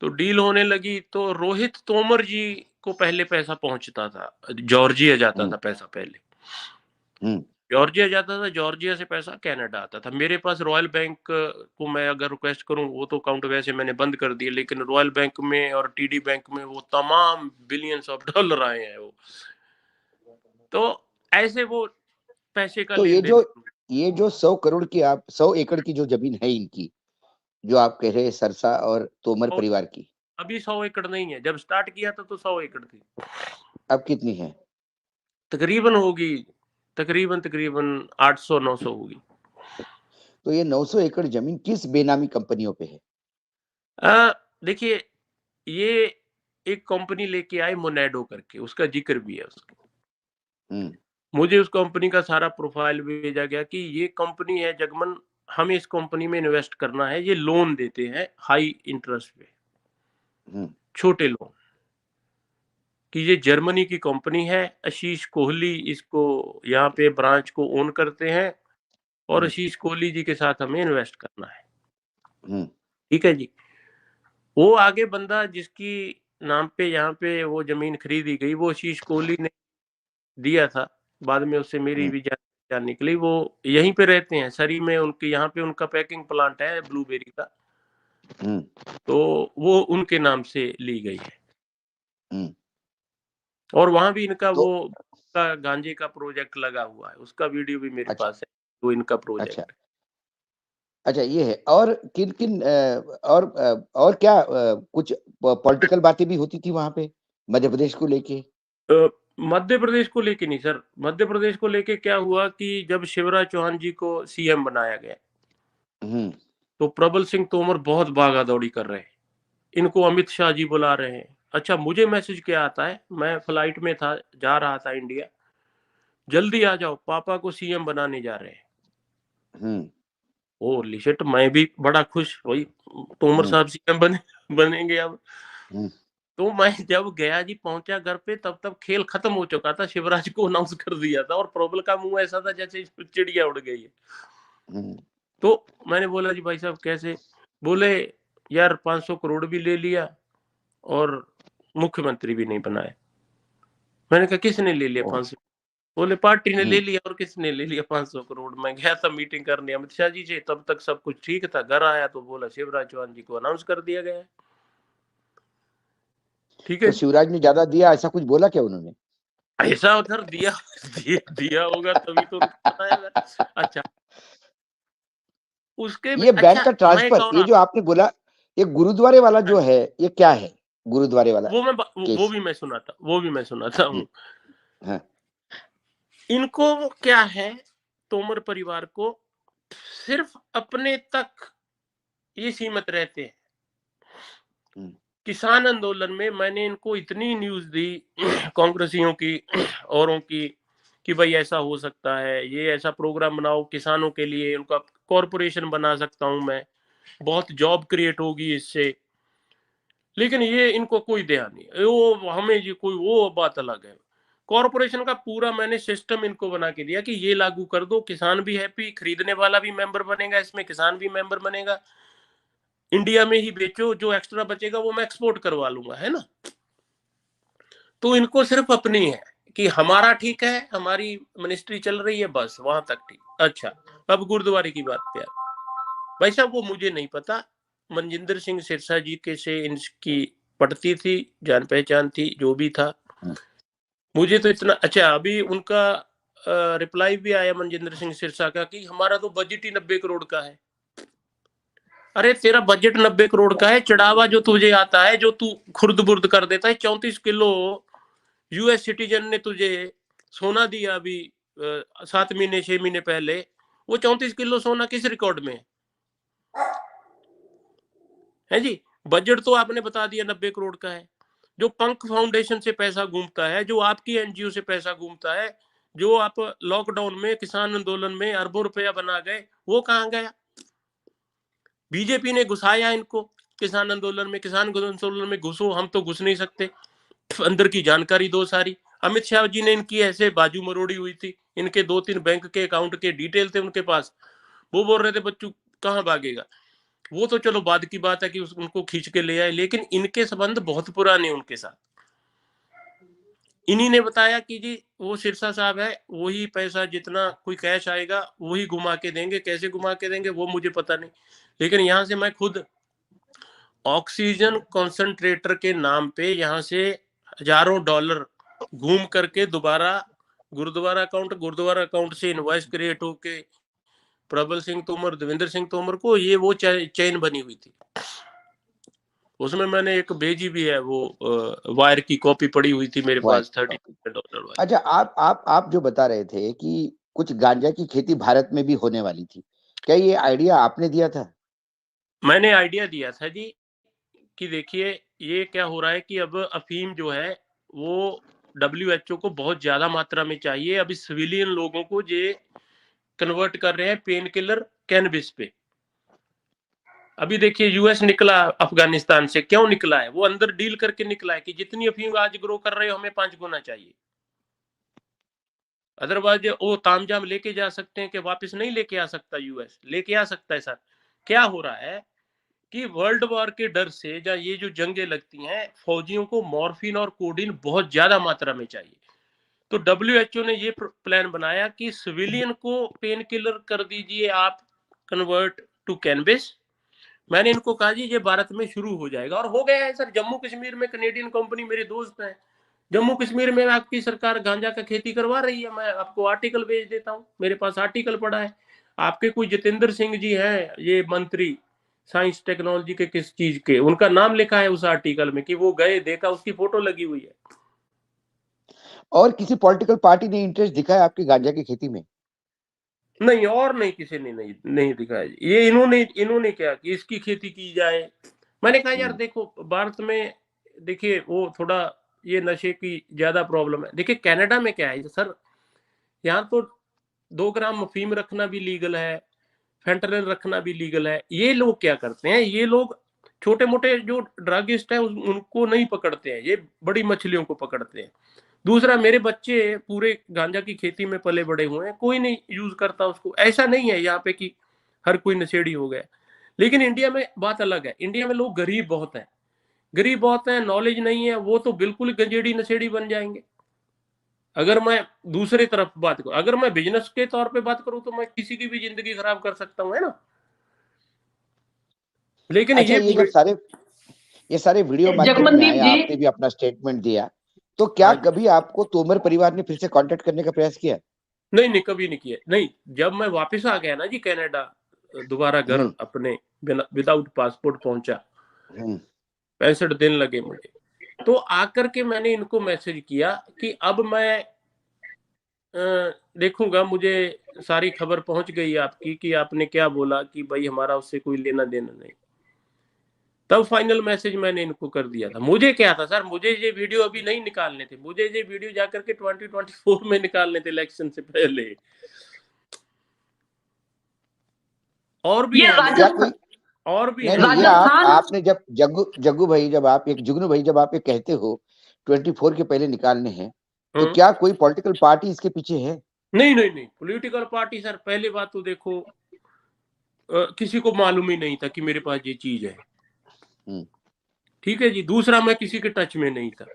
[SPEAKER 2] तो डील होने लगी तो रोहित तोमर जी को पहले पैसा पहुंचता था, जॉर्जिया जाता था पैसा पहले, जॉर्जिया जाता था, जॉर्जिया से पैसा कनाडा आता था। मेरे पास रॉयल बैंक को मैं अगर रिक्वेस्ट करूं, वो तो अकाउंट वैसे मैंने बंद कर दिए, लेकिन रॉयल बैंक में और टीडी बैंक में वो तमाम बिलियंस ऑफ डॉलर आए हैं वो। तो ऐसे वो पैसे का
[SPEAKER 3] तो
[SPEAKER 2] लेन देन।
[SPEAKER 3] ये जो 100 करोड़ की 100 एकड़ की जो जमीन है इनकी, जो आप कह रहे हैं सरसा और तोमर परिवार की,
[SPEAKER 2] अभी 100 एकड़ नहीं है, जब स्टार्ट किया था तो 100 एकड़ थी।
[SPEAKER 3] अब कितनी है?
[SPEAKER 2] तकरीबन होगी, तकरीबन 800-900 होगी।
[SPEAKER 3] तो ये 900 एकड़ जमीन किस बेनामी कंपनियों पे है?
[SPEAKER 2] देखिए, ये एक कंपनी लेके आए मोनेडो करके, उसका जिक्र भी है उसका। मुझे उस कंपनी का सारा प्रोफाइल भेजा गया कि ये कंपनी है जगमन, हमें इस कंपनी में इन्वेस्ट करना है। ये लोन देते हैं हाई इंटरेस्ट पे, छोटे लोन, कि ये जर्मनी की कंपनी है। आशीष कोहली इसको यहाँ पे ब्रांच को ओन करते हैं, और आशीष कोहली जी के साथ हमें इन्वेस्ट करना है। ठीक है जी। वो आगे बंदा जिसकी नाम पे यहाँ पे वो जमीन खरीदी गई, वो आशीष कोहली ने दिया था। बाद में उससे मेरी भी जान निकली। वो यहीं पे रहते हैं सरी में, उनके यहाँ पे उनका पैकिंग प्लांट है ब्लूबेरी का, तो वो उनके नाम से ली गई है। और वहां भी इनका वो का गांजे का प्रोजेक्ट लगा हुआ है, उसका वीडियो भी मेरे पास है, वो इनका प्रोजेक्ट।
[SPEAKER 3] अच्छा, ये है। और किन किन और क्या कुछ पॉलिटिकल बातें भी होती थी वहां पे मध्य प्रदेश को लेके?
[SPEAKER 2] मध्य प्रदेश को लेके नहीं सर, मध्य प्रदेश को लेके क्या हुआ कि जब शिवराज चौहान जी को सीएम बनाया गया तो प्रबल सिंह तोमर बहुत भागा दौड़ी कर रहे हैं, इनको अमित शाह जी बुला रहे हैं। अच्छा, मुझे मैसेज क्या आता है, मैं फ्लाइट में था, जा रहा था इंडिया, जल्दी आ जाओ पापा को सीएम बनाने जा रहे हैं। ओ लिशिट, मैं भी बड़ा खुश, वही तोमर साहब सीएम बनेंगे अब। तो मैं जब गया जी, पहुंचा घर पे, तब खेल खत्म हो चुका था, शिवराज को अनाउंस कर दिया था और प्रबल का मुंह ऐसा था जैसे चिड़िया उड़ गई है। तो मैंने बोला जी भाई साहब कैसे? बोले यार 500 करोड़ भी ले लिया और मुख्यमंत्री भी नहीं बनाया। मैंने कहा किसने ले लिया 500? बोले पार्टी ने ले लिया। और किसने ले लिया 500 करोड़? मैं गया था मीटिंग करने अमित शाह जी से, तब तक सब कुछ ठीक था। घर आया तो बोला शिवराज चौहान जी को अनाउंस कर दिया गया है। ठीक है,
[SPEAKER 3] तो शिवराज ने ज्यादा दिया ऐसा कुछ बोला क्या उन्होंने?
[SPEAKER 2] ऐसा उधर दिया होगा तभी तो बताया। अच्छा, उसके
[SPEAKER 3] ये बैंक का
[SPEAKER 2] अच्छा, मैं
[SPEAKER 3] ट्रांसफर, ये जो आपने बोला, ये गुरुद्वारे वाला जो है, ये क्या है गुरुद्वारे वाला?
[SPEAKER 2] वो भी मैं सुनाता हूँ।
[SPEAKER 3] हाँ।
[SPEAKER 2] इनको क्या है, तोमर परिवार को सिर्फ अपने तक ये सीमित रहते हैं। किसान आंदोलन में मैंने इनको इतनी न्यूज दी कांग्रेसियों की औरों की कि भाई ऐसा हो सकता है, ये ऐसा प्रोग्राम बनाओ किसानों के लिए, उनका कॉरपोरेशन बना सकता हूं मैं, बहुत जॉब क्रिएट होगी इससे। लेकिन ये इनको कोई ध्यान नहीं, वो हमें जी कोई वो बात अलग है। कॉरपोरेशन का पूरा मैंने सिस्टम इनको बना के दिया कि ये लागू कर दो, किसान भी हैप्पी, खरीदने वाला भी मेंबर बनेगा, इसमें किसान भी मेंबर बनेगा, इंडिया में ही बेचो, जो एक्स्ट्रा बचेगा वो मैं एक्सपोर्ट करवा लूंगा, है ना। तो इनको सिर्फ अपनी है कि हमारा ठीक है, हमारी मिनिस्ट्री चल रही है, बस वहां तक ठीक। अच्छा, अब गुरुद्वारे की बात पे भाई साहब, वो मुझे नहीं पता, मनजिंदर सिंह सिरसा जी के से इनकी पड़ती थी, जान पहचान थी, जो भी था। मुझे तो इतना अच्छा, अभी उनका रिप्लाई भी आया मनजिंदर सिंह सिरसा का कि हमारा तो बजट ही 90 करोड़ का है। अरे तेरा बजट 90 करोड़ का है, चढ़ावा जो तुझे आता है, जो तू खुर्द बुर्द कर देता है, 34 किलो यूएस सिटीजन ने तुझे सोना दिया अभी 7 महीने 6 महीने पहले, वो 34 किलो सोना किस रिकॉर्ड में है जी? बजट तो आपने बता दिया 90 करोड़ का है। जो पंख फाउंडेशन से पैसा घूमता है, जो आपकी एनजीओ से पैसा घूमता है, जो आप लॉकडाउन में किसान आंदोलन में अरबों रुपया बना गए, वो कहां गया? बीजेपी ने घुसाया इनको किसान आंदोलन में। किसान आंदोलन में घुसो, हम तो घुस नहीं सकते, अंदर की जानकारी दो सारी। अमित शाह जी ने इनकी ऐसे बाजू मरोड़ी हुई थी, इनके 2-3 बैंक के अकाउंट के डिटेल थे उनके पास, वो बोल रहे थे बच्चों कहां भागेगा। वो तो चलो बाद की बात है कि उनको खींच के ले आए, लेकिन इनके संबंध बहुत पुराने उनके साथ। इन्हीं ने बताया कि जी वो सिरसा साहब है, वही पैसा जितना कोई कैश आएगा वही घुमा के देंगे, कैसे घुमा के देंगे वो मुझे पता नहीं। लेकिन यहाँ से मैं खुद ऑक्सीजन कॉन्सेंट्रेटर के नाम पे यहाँ से हजारों डॉलर घूम करके दोबारा गुरुद्वारा अकाउंट से इनवॉइस क्रिएट होके प्रबल सिंह तोमर, देवेंद्र सिंह तोमर को ये वो चेन बनी हुई थी। उसमें मैंने एक भेजी भी है, वो वायर की कॉपी पड़ी हुई थी मेरे पास, $30 वाली।
[SPEAKER 3] अच्छा, आप जो बता रहे थे कि कुछ गांजा की खेती भारत में भी होने वाली थी, क्या ये आइडिया आपने दिया था?
[SPEAKER 2] मैंने आइडिया दिया था जी कि देखिए ये क्या हो रहा है कि अब अफीम जो है वो WHO को बहुत ज्यादा मात्रा में चाहिए। अभी सिविलियन लोगों को ये कन्वर्ट कर रहे हैं पेन किलर कैनबिस पे। अभी देखिए यूएस निकला अफगानिस्तान से, क्यों निकला है? वो अंदर डील करके निकला है कि जितनी अफीम आज ग्रो कर रहे हो हमें 5 गुना चाहिए। अदरवाइज वो तामझाम लेके जा सकते हैं कि वापस नहीं लेके आ सकता, यूएस लेके आ सकता है। सर क्या हो रहा है कि वर्ल्ड वॉर के डर से या ये जो जंगें लगती हैं, फौजियों को मॉर्फिन और कोडीन बहुत ज्यादा मात्रा में चाहिए। तो WHO ने ये प्लान बनाया कि सिविलियन को पेन किलर कर दीजिए आप, कन्वर्ट टू कैनबिस। मैंने इनको कहा जी ये भारत में शुरू हो जाएगा, और हो गया है सर। जम्मू कश्मीर में कनेडियन कंपनी मेरे दोस्त हैं, जम्मू कश्मीर में आपकी सरकार गांजा का खेती करवा रही है। मैं आपको आर्टिकल भेज देता हूँ, मेरे पास आर्टिकल पड़ा है। आपके कोई जितेंद्र सिंह जी हैं, ये मंत्री, साइंस टेक्नोलॉजी के किस चीज के, उनका नाम लिखा है उस आर्टिकल में कि वो गए, देखा, उसकी फोटो लगी हुई है।
[SPEAKER 3] और किसी पॉलिटिकल पार्टी ने इंटरेस्ट दिखाया आपकी गांजा की खेती में?
[SPEAKER 2] नहीं, और नहीं, किसी ने नहीं दिखाया। ये इन्होंने क्या कि इसकी खेती की जाए। मैंने कहा यार देखो, भारत में देखिए वो थोड़ा ये नशे की ज्यादा प्रॉब्लम है। देखिए कनाडा में क्या है सर, यहाँ तो 2 ग्राम अफीम रखना भी लीगल है, फेंटानिल रखना भी लीगल है। ये लोग क्या करते हैं, ये लोग छोटे मोटे जो ड्रगिस्ट है उनको नहीं पकड़ते हैं, ये बड़ी मछलियों को पकड़ते हैं। दूसरा, मेरे बच्चे पूरे गांजा की खेती में पले बड़े हुए हैं, कोई नहीं यूज करता उसको। ऐसा नहीं है यहाँ पे कि हर कोई नशेड़ी हो गया। लेकिन इंडिया में बात अलग है, इंडिया में लोग गरीब बहुत हैं, नॉलेज नहीं है, वो तो बिल्कुल गंजेड़ी नशेड़ी बन जाएंगे। अगर मैं दूसरी तरफ बात करूं, अगर मैं बिजनेस के तौर पे बात करूं तो मैं किसी की भी जिंदगी खराब कर सकता हूं, है ना। लेकिन
[SPEAKER 3] अच्छा, ये जब सारे वीडियो मार्केट में
[SPEAKER 1] जगमनदीप
[SPEAKER 3] आए,
[SPEAKER 1] जी,
[SPEAKER 3] आपने भी अपना स्टेटमेंट दिया, तो क्या कभी आपको तोमर परिवार ने फिर से कांटेक्ट करने का प्रयास किया?
[SPEAKER 2] नहीं, कभी नहीं किया। नहीं, जब मैं वापस आ गया ना जी कनाडा, दोबारा घर अपने विदाउट पासपोर्ट पहुंचा, 65 दिन लगे मुझे, तो आकर के मैंने इनको मैसेज किया कि अब मैं देखूंगा, मुझे सारी खबर पहुंच गई आपकी कि आपने क्या बोला कि भाई हमारा उससे कोई लेना देना नहीं। तब फाइनल मैसेज मैंने इनको कर दिया था। मुझे क्या था सर, मुझे ये वीडियो अभी नहीं निकालने थे, मुझे ये वीडियो जाकर के 2024 में निकालने थे, इलेक्शन से पहले। और भी है, और भी है।
[SPEAKER 3] नहीं, आपने जब जग्गू भाई, जब आप एक जुगनू भाई, जब आप ये कहते हो 24 के पहले निकालने हैं, तो क्या कोई पॉलिटिकल पार्टी इसके पीछे है?
[SPEAKER 2] नहीं, पॉलिटिकल पार्टी सर, पहली बात तो देखो किसी को मालूम ही नहीं था कि मेरे पास ये चीज है, ठीक है जी। दूसरा, मैं किसी के टच में नहीं था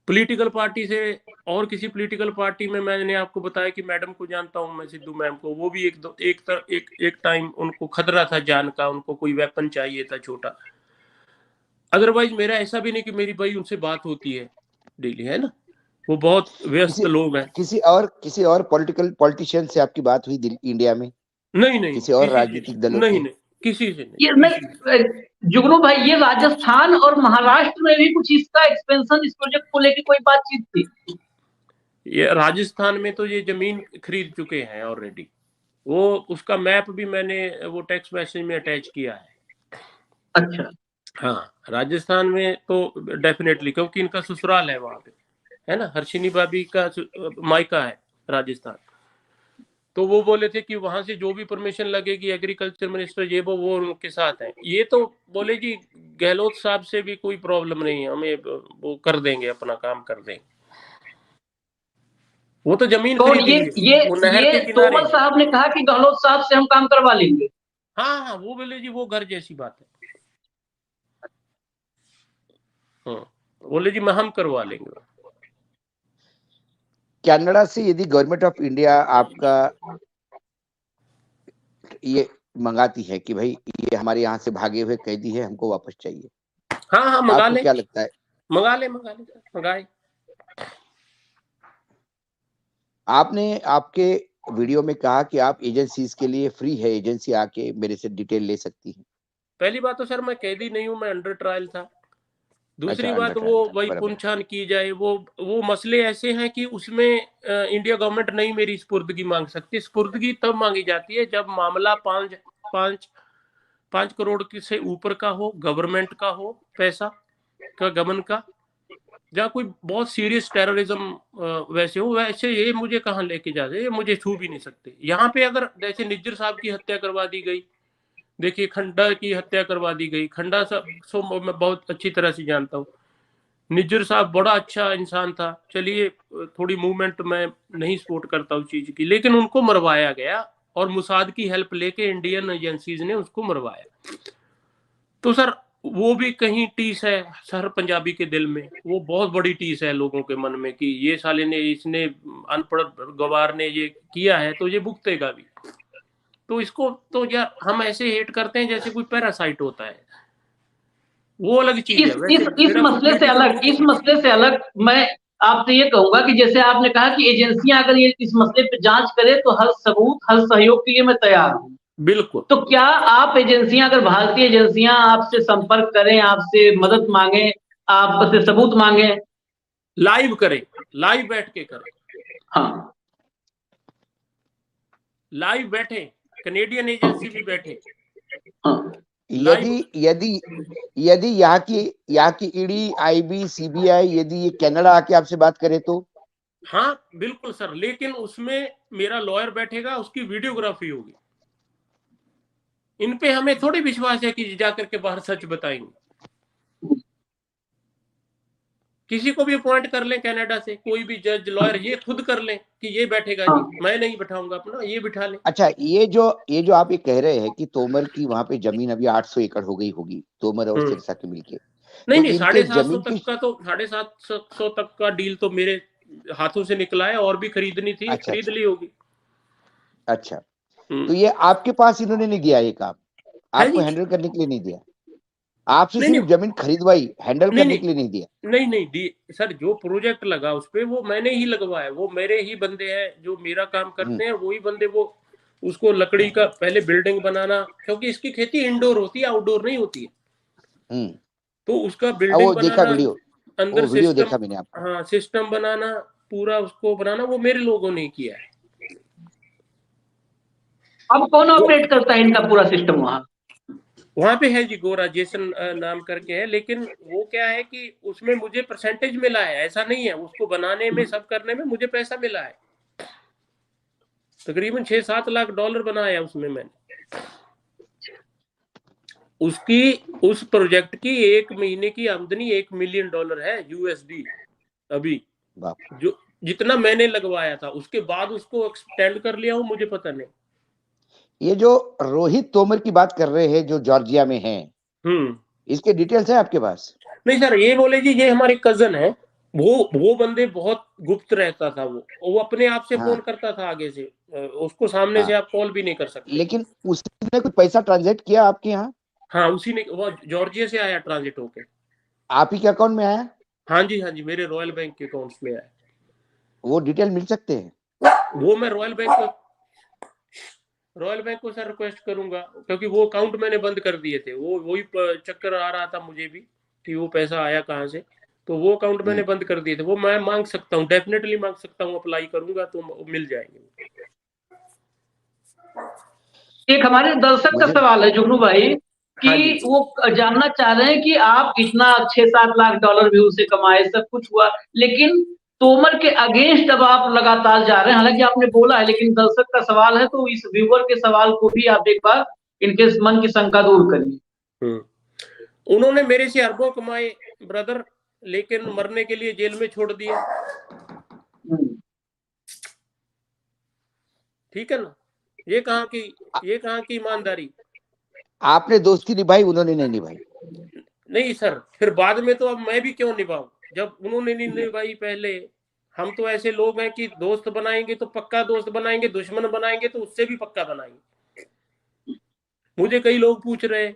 [SPEAKER 2] पॉलिटिकल पार्टी से। और किसी पॉलिटिकल पार्टी में मैंने आपको बताया कि मैडम को जानता हूं मैं, सिद्धू मैम को, वो भी एक टाइम उनको खतरा था जान का, उनको कोई वेपन चाहिए था छोटा। अदरवाइज मेरा ऐसा भी नहीं कि मेरी भाई उनसे बात होती है डेली, है ना, वो बहुत व्यस्त लोग हैं।
[SPEAKER 3] किसी और पॉलिटिशियन से आपकी बात हुई इंडिया में?
[SPEAKER 2] नहीं,
[SPEAKER 3] किसी और राजनीतिक दलों से?
[SPEAKER 2] नहीं, किसी से नहीं।
[SPEAKER 1] ये नहीं जुगनू भाई, ये राजस्थान और महाराष्ट्र में भी कुछ इसका एक्सपेंशन, इस प्रोजेक्ट को लेकर कोई बातचीत थी?
[SPEAKER 2] ये राजस्थान में तो ये जमीन खरीद चुके हैं ऑलरेडी, वो उसका मैप भी मैंने वो टेक्स्ट मैसेज में अटैच किया है।
[SPEAKER 1] अच्छा,
[SPEAKER 2] हाँ, राजस्थान में तो डेफिनेटली, क्योंकि इनका ससुराल है वहां पे, है ना, हर्षिनी भाभी का मायका है राजस्थान। तो वो बोले थे कि वहां से जो भी परमिशन लगेगी, एग्रीकल्चर मिनिस्टर ये वो उनके साथ है। ये तो बोले जी गहलोत साहब से भी कोई प्रॉब्लम नहीं है, हमें वो कर देंगे, अपना काम कर देंगे। वो तो जमीन
[SPEAKER 1] तो
[SPEAKER 2] खरीदेंगे, वो नहर के किनारे।
[SPEAKER 1] तोमर साहब ने कहा कि गहलोत साहब से हम काम करवा लेंगे।
[SPEAKER 2] हाँ, वो बोले जी वो घर जैसी बात है। बोले जी हम करवा लेंगे।
[SPEAKER 3] कनाडा से यदि गवर्नमेंट ऑफ इंडिया आपका ये मंगाती है कि भाई ये हमारे यहाँ से भागे हुए कैदी है, हमको वापस चाहिए,
[SPEAKER 2] हाँ, मंगा ले।
[SPEAKER 3] क्या लगता है?
[SPEAKER 2] मंगाए।
[SPEAKER 3] आपने आपके वीडियो में कहा कि आप एजेंसीज के लिए फ्री है, एजेंसी आके मेरे से डिटेल ले सकती है।
[SPEAKER 2] पहली बात तो सर मैं कैदी नहीं हूं, मैं अंडर ट्रायल था। दूसरी बात, वो वही पूछताछ की जाए, वो मसले ऐसे हैं कि उसमें इंडिया गवर्नमेंट नहीं मेरी स्पुर्दगी मांग सकती। स्पुर्दगी तब मांगी जाती है जब मामला 5 करोड़ से ऊपर का हो, गवर्नमेंट का हो, पैसा का गबन का, जहाँ कोई बहुत सीरियस टेररिज्म वैसे हो। वैसे ये मुझे कहाँ लेके जाते, ये मुझे छू भी नहीं सकते। यहाँ पे अगर जैसे निज्जर साहब की हत्या करवा दी गई, देखिए खंडा की हत्या करवा दी गई। खंडा साहब मैं बहुत अच्छी तरह से जानता हूँ, निज्जर साहब बड़ा अच्छा इंसान था। चलिए थोड़ी मूवमेंट मैं नहीं सपोर्ट करता उस चीज की, लेकिन उनको मरवाया गया और मुसाद की हेल्प लेके इंडियन एजेंसीज ने उसको मरवाया। तो सर वो भी कहीं टीस है सर पंजाबी के दिल में, वो बहुत बड़ी टीस है लोगों के मन में कि ये साले ने, इसने अनपढ़ गवार ने ये किया है तो ये भुगतेगा भी। तो इसको तो यार हम ऐसे हेट करते हैं जैसे कोई पैरासाइट होता है, वो अलग चीज है।
[SPEAKER 1] इस मसले से अलग मैं आपसे ये कहूंगा कि जैसे आपने कहा कि एजेंसियां अगर ये इस मसले पे जांच करे तो हर सबूत, हर सहयोग के लिए मैं तैयार हूं।
[SPEAKER 2] बिल्कुल।
[SPEAKER 1] तो क्या आप एजेंसियां, अगर भारतीय एजेंसियां आपसे संपर्क करें, आपसे मदद मांगे, आपसे सबूत मांगे,
[SPEAKER 2] लाइव करें, लाइव बैठ के करें,
[SPEAKER 1] हाँ
[SPEAKER 2] लाइव बैठे, कनेडियन एजेंसी भी बैठे,
[SPEAKER 1] हाँ,
[SPEAKER 3] यदि
[SPEAKER 2] लाइव।
[SPEAKER 3] यदि यदि यहाँ की ईडी, आईबी, सीबीआई यदि ये कनाडा आके आपसे बात करे तो?
[SPEAKER 2] हाँ बिल्कुल सर, लेकिन उसमें मेरा लॉयर बैठेगा, उसकी वीडियोग्राफी होगी। इन पे हमें थोड़ी विश्वास है कि जाकर के बाहर सच बताएंगे। किसी को भी अपॉइंट कर लें कनाडा से, कोई भी जज, लॉयर, ये खुद कर लें कि ये बैठेगा जी,
[SPEAKER 1] हाँ।
[SPEAKER 2] मैं नहीं बैठाऊंगा अपना, ये बिठा लें।
[SPEAKER 3] अच्छा, ये जो आप ये कह रहे हैं कि तोमर की वहां पे जमीन अभी 800 एकड़ हो गई होगी, तोमर और सिरसा के मिलके,
[SPEAKER 2] नहीं
[SPEAKER 3] तो
[SPEAKER 2] नहीं,
[SPEAKER 3] इनके
[SPEAKER 2] 750
[SPEAKER 3] जमीन
[SPEAKER 2] तक
[SPEAKER 3] की,
[SPEAKER 2] का तो 750 तक का डील तो मेरे हाथों से निकला है, और भी खरीदनी थी,
[SPEAKER 3] अच्छा
[SPEAKER 2] खरीद
[SPEAKER 3] अच्छा
[SPEAKER 2] ली होगी।
[SPEAKER 3] अच्छा, तो ये आपके पास इन्होंने नहीं दिया ये काम,
[SPEAKER 2] है
[SPEAKER 3] आपको
[SPEAKER 2] जी।
[SPEAKER 3] हैंडल करने के लिए नहीं दिया, आपसे
[SPEAKER 2] नहीं
[SPEAKER 3] सिर्फ
[SPEAKER 2] नहीं
[SPEAKER 3] जमीन खरीदवाई, हैंडल
[SPEAKER 2] नहीं
[SPEAKER 3] करने
[SPEAKER 2] नहीं
[SPEAKER 3] के लिए नहीं दिया?
[SPEAKER 2] नहीं नहीं दी सर, जो प्रोजेक्ट लगा उस पे वो मैंने ही लगवाया, वो मेरे ही बंदे हैं जो मेरा काम करते हैं, वही बंदे वो उसको लकड़ी का पहले बिल्डिंग बनाना, क्योंकि इसकी खेती इंडोर होती है, आउटडोर नहीं होती है, तो उसका बिल्डिंग
[SPEAKER 3] वो देखा
[SPEAKER 2] बनाना,
[SPEAKER 3] वीडियो,
[SPEAKER 2] अंदर
[SPEAKER 3] वो वीडियो
[SPEAKER 2] सिस्टम,
[SPEAKER 3] देखा मैंने आपका।
[SPEAKER 2] हाँ सिस्टम बनाना, पूरा उसको बनाना, वो मेरे लोगों ने किया है।
[SPEAKER 1] अब कौन ऑपरेट करता है इनका पूरा सिस्टम
[SPEAKER 2] वहां पे है जी, गोरा जेसन नाम करके है, लेकिन वो क्या है कि उसमें मुझे परसेंटेज मिला है, ऐसा नहीं है, उसको बनाने में, सब करने में मुझे पैसा मिला है, तकरीबन 6-7 लाख डॉलर बनाया उसमें मैंने। उसकी, उस प्रोजेक्ट की 1 महीने की आमदनी $1 मिलियन है यूएसडी अभी, जो जितना मैंने लगवाया था, उसके बाद उसको एक्सटेंड कर लिया हूं, मुझे पता नहीं।
[SPEAKER 3] ये जो रोहित तोमर की बात कर रहे हैं जो जॉर्जिया में हैं, इसके डिटेल्स है आपके पास?
[SPEAKER 2] नहीं सर, ये बोले जी ये हमारे कजन है, वो बंदे बहुत गुप्त रहता था, वो अपने आप से फोन करता था आगे से, उसको सामने से आप कॉल भी नहीं कर सकते।
[SPEAKER 3] लेकिन उसने कुछ पैसा ट्रांजेक्ट किया आपके यहाँ?
[SPEAKER 2] हाँ, उसी ने, वो जॉर्जिया से आया ट्रांजिट होके।
[SPEAKER 3] आप ही के अकाउंट में आया?
[SPEAKER 2] हाँ जी, हाँ जी, मेरे रॉयल बैंक के अकाउंट्स में आया।
[SPEAKER 3] वो डिटेल मिल सकते हैं?
[SPEAKER 2] वो मैं रॉयल बैंक को सर रिक्वेस्ट करूंगा, क्योंकि वो अकाउंट मैंने बंद कर दिए थे, वो वही चक्कर आ रहा था मुझे भी कि वो पैसा आया कहाँ से, तो वो अकाउंट मैंने बंद कर दिए थे। वो मैं मांग सकता हूँ, डेफिनेटली मांग सकता हूँ, अप्लाई करूंगा तो मिल जाएंगे।
[SPEAKER 1] एक हमारे दर्शक का सवाल है जुगनू भाई, कि वो जानना चाह रहे हैं कि आप इतना 6-7 लाख डॉलर भी उसे कमाए, सब कुछ हुआ, लेकिन तोमर के अगेंस्ट अब आप लगातार जा रहे हैं, हालांकि आपने बोला है, लेकिन दर्शक का सवाल है, तो इस व्यूअर के सवाल को भी आप एक बार इनके मन की शंका दूर करिए।
[SPEAKER 2] उन्होंने मेरे से अरबों कमाए ब्रदर, लेकिन मरने के लिए जेल में छोड़ दिया, ठीक है ना? ये कहाँ की ईमानदारी?
[SPEAKER 3] आपने दोस्ती निभाई, उन्होंने नहीं निभाई?
[SPEAKER 2] नहीं सर, फिर बाद में तो अब मैं भी क्यों निभाऊं, जब उन्होंने नहीं निभाई पहले। हम तो ऐसे लोग हैं कि दोस्त बनाएंगे तो पक्का दोस्त बनाएंगे, दुश्मन बनाएंगे तो उससे भी पक्का बनाएंगे। मुझे कई लोग पूछ रहे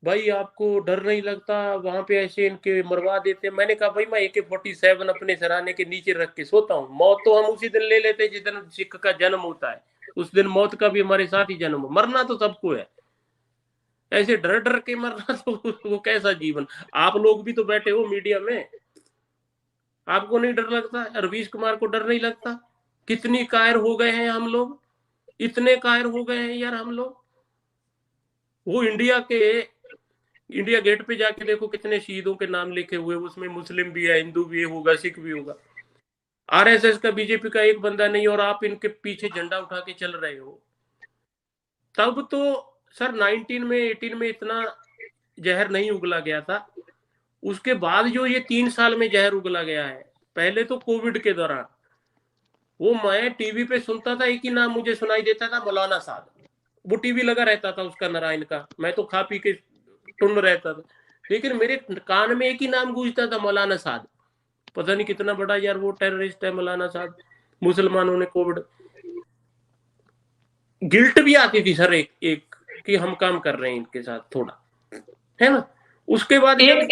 [SPEAKER 2] भाई आपको डर नहीं लगता, वहां पे ऐसे इनके मरवा देते। मैंने कहा भाई मैं AK-47 अपने सराहने के नीचे रख के सोता हूँ, मौत तो हम उसी दिन ले लेते हैं जिस दिन सिख का जन्म होता है, उस दिन मौत का भी हमारे साथ ही जन्म हो, मरना तो सबको है, ऐसे डर डर के मरना तो वो कैसा जीवन। आप लोग भी तो बैठे हो मीडिया में, आपको नहीं डर लगता? रवीश कुमार को डर नहीं लगता? कितनी कायर हो गए हैं हम लोग, इतने कायर हो गए हैं यार हम लोग। वो इंडिया गेट पे जाके देखो कितने शहीदों के नाम लिखे हुए, उसमें मुस्लिम भी है, हिंदू भी होगा, सिख भी होगा, RSS का, बीजेपी का एक बंदा नहीं, और आप इनके पीछे झंडा उठा के चल रहे हो। तब तो सर 18 में इतना जहर नहीं उगला गया था, उसके बाद जो ये 3 साल में जहर उगला गया है। पहले तो कोविड के दौरान वो मैं टीवी पे सुनता था, एक ही नाम मुझे सुनाई देता था, मौलाना साहब। वो टीवी लगा रहता था उसका, नारायण का, मैं तो खा पी के टुन रहता था, लेकिन मेरे कान में एक ही नाम गूंजता था, मौलाना साहब। पता नहीं कितना बड़ा यार वो टेररिस्ट है मौलाना साहब। मुसलमानों ने कोविड, गिल्ट भी आती थी सर एक कि हम काम कर रहे हैं इनके साथ थोड़ा, है ना? उसके बाद
[SPEAKER 1] एक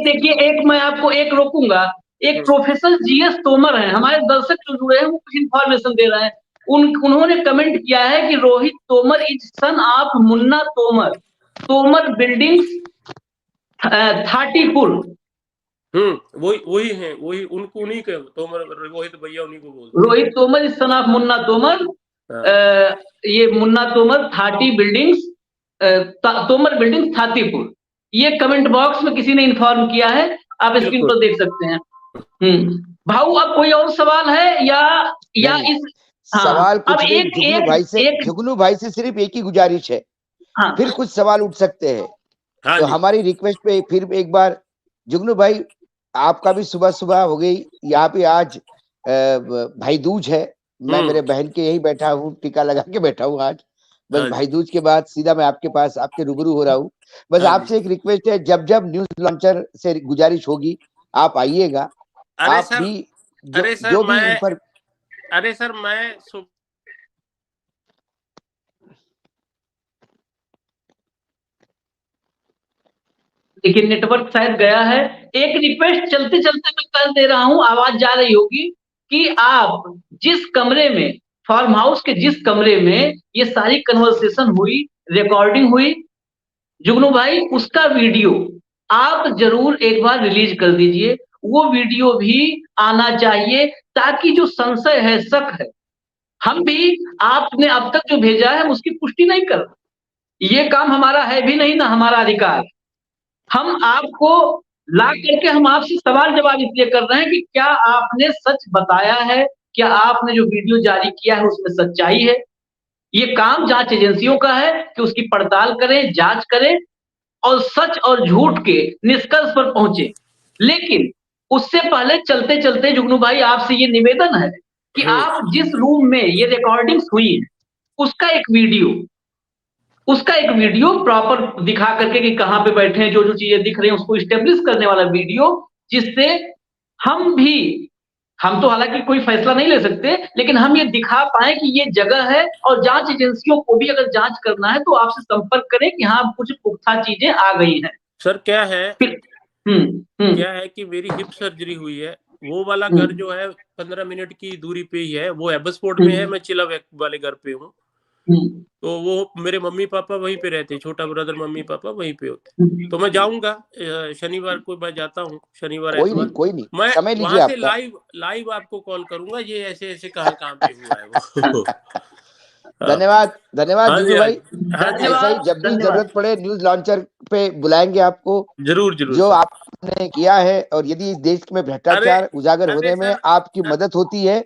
[SPEAKER 1] देखिए, एक मैं आपको एक रोकूंगा, एक प्रोफेसर GS तोमर हैं, हमारे दर्शक जो जुड़े हैं वो कुछ इंफॉर्मेशन दे रहे हैं। उन्होंने कमेंट किया है कि Rohit Tomar is son of Munna Tomar, Tomar buildings 30
[SPEAKER 2] वही है, वही उनको उन्हीं के तोमर, रोहित भैया उन्हीं को बोलते हैं।
[SPEAKER 1] Rohit Tomar is son of Munna Tomar, ये मुन्ना तोमर 30 बिल्डिंग्स, तोमर बिल्डिंग्स 30। ये कमेंट बॉक्स में किसी ने इन्फॉर्म किया है, आप स्क्रीन पर देख सकते हैं। भाऊ अब कोई और सवाल है या इस
[SPEAKER 3] सवाल कुछ नहीं, जुगनू भाई से सिर्फ एक ही गुजारिश है, फिर कुछ सवाल उठ सकते हैं। तो हमारी रिक्वेस्ट पे फिर एक बार जुगनू भाई, आपका भी सुबह सुबह हो गई, यहाँ पे आज भाई दूज है, मैं मेरे बहन के यही बैठा हूँ, टीका लगा के बैठा हूँ आज, बस भाई दूज के बाद सीधा मैं आपके पास आपके रूबरू हो रहा हूँ। बस आपसे एक रिक्वेस्ट है, जब जब न्यूज लॉन्चर से गुजारिश होगी आप आइएगा, आप भी जो भी
[SPEAKER 2] अरे सर मैं
[SPEAKER 1] देखिए नेटवर्क शायद गया है। एक रिक्वेस्ट चलते चलते मैं कर दे रहा हूं, आवाज जा रही होगी कि आप जिस कमरे में, फार्म हाउस के जिस कमरे में ये सारी कन्वर्सेशन हुई, रिकॉर्डिंग हुई, जुगनू भाई उसका वीडियो आप जरूर एक बार रिलीज कर दीजिए। वो वीडियो भी आना चाहिए ताकि जो संशय है, शक है, हम भी आपने अब तक जो भेजा है हम उसकी पुष्टि नहीं कर, ये काम हमारा है भी नहीं, ना हमारा अधिकार। हम आपको ला करके हम आपसे सवाल जवाब इसलिए कर रहे हैं कि क्या आपने सच बताया है, क्या आपने जो वीडियो जारी किया है उसमें सच्चाई है। ये काम जांच एजेंसियों का है कि उसकी पड़ताल करें, जांच करें और सच और झूठ के निष्कर्ष पर पहुंचे। लेकिन उससे पहले चलते चलते जुगनू भाई आपसे ये निवेदन है कि आप जिस रूम में ये रिकॉर्डिंग्स हुई है उसका एक वीडियो प्रॉपर दिखा करके कि कहां पे बैठे हैं, जो जो चीजें दिख रही हैं उसको स्टेब्लिश करने वाला वीडियो, जिससे हम तो हालांकि कोई फैसला नहीं ले सकते, लेकिन हम ये दिखा पाए कि ये जगह है, और जांच एजेंसियों को भी अगर जांच करना है तो आपसे संपर्क करें कि हाँ कुछ पुख्ता चीजें आ गई हैं।
[SPEAKER 2] सर क्या है क्या है कि मेरी हिप सर्जरी हुई है, वो वाला घर जो है 15 मिनट की दूरी पे ही है, वो एबसफोर्ड में है, मैं चिला वाले घर पे हूँ। तो वो मेरे मम्मी पापा वहीं पे रहते, छोटा ब्रदर मम्मी पापा वहीं पे होते। तो मैं जाऊंगा शनिवार को, मैं जाता हूँ शनिवार,
[SPEAKER 3] कोई नहीं
[SPEAKER 2] मैं
[SPEAKER 3] समय लीजिए,
[SPEAKER 2] वहां से लाइव आपको कॉल करूंगा, ये ऐसे ऐसे कहाँ पे हुआ है वो।
[SPEAKER 3] धन्यवाद जुगनू भाई, ऐसा ही जब भी जरूरत पड़े न्यूज लॉन्चर पे बुलाएंगे आपको, जरूर जो आपने किया है, और यदि इस देश में भ्रष्टाचार उजागर होने में आपकी मदद होती है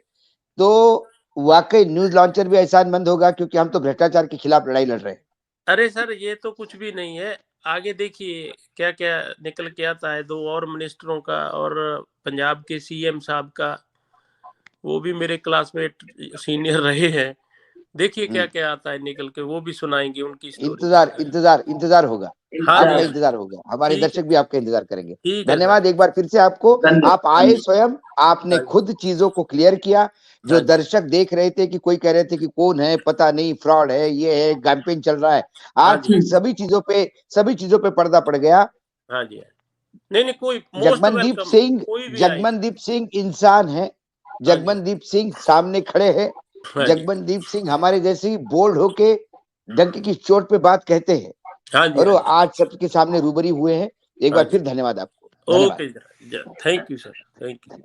[SPEAKER 3] तो वाकई न्यूज लॉन्चर भी एहसानमंद होगा, क्योंकि हम तो भ्रष्टाचार के खिलाफ लड़ाई लड़ रहे हैं।
[SPEAKER 2] अरे सर ये तो कुछ भी नहीं है, आगे देखिए क्या क्या निकल के आता है। 2 और मिनिस्टरों का और पंजाब के सीएम साहब का, वो भी मेरे क्लासमेट सीनियर रहे हैं, देखिए क्या क्या आता है निकल के, वो भी सुनाएंगे उनकी स्टोरी।
[SPEAKER 3] इंतजार होगा, आपका इंतजार होगा, हमारे दर्शक भी आपका इंतजार करेंगे। धन्यवाद एक बार फिर से आपको, आप आए स्वयं, आपने खुद चीजों को क्लियर किया। जो दर्शक देख रहे थे कि कोई कह रहे थे कि कौन है पता नहीं, फ्रॉड है, ये है, कैंपेन चल रहा है, आज सभी चीजों पे पर्दा पड़ गया।
[SPEAKER 2] हाँ जी, नहीं कोई
[SPEAKER 3] जगमनदीप सिंह इंसान है, जगमनदीप सिंह सामने खड़े हैं, जगमनदीप सिंह हमारे जैसे बोल्ड होके डंके की चोट पे बात कहते हैं, और वो आज सबके सामने रूबरू हुए हैं। एक बार फिर धन्यवाद आपको।
[SPEAKER 2] Okay, thank you sir, thank you.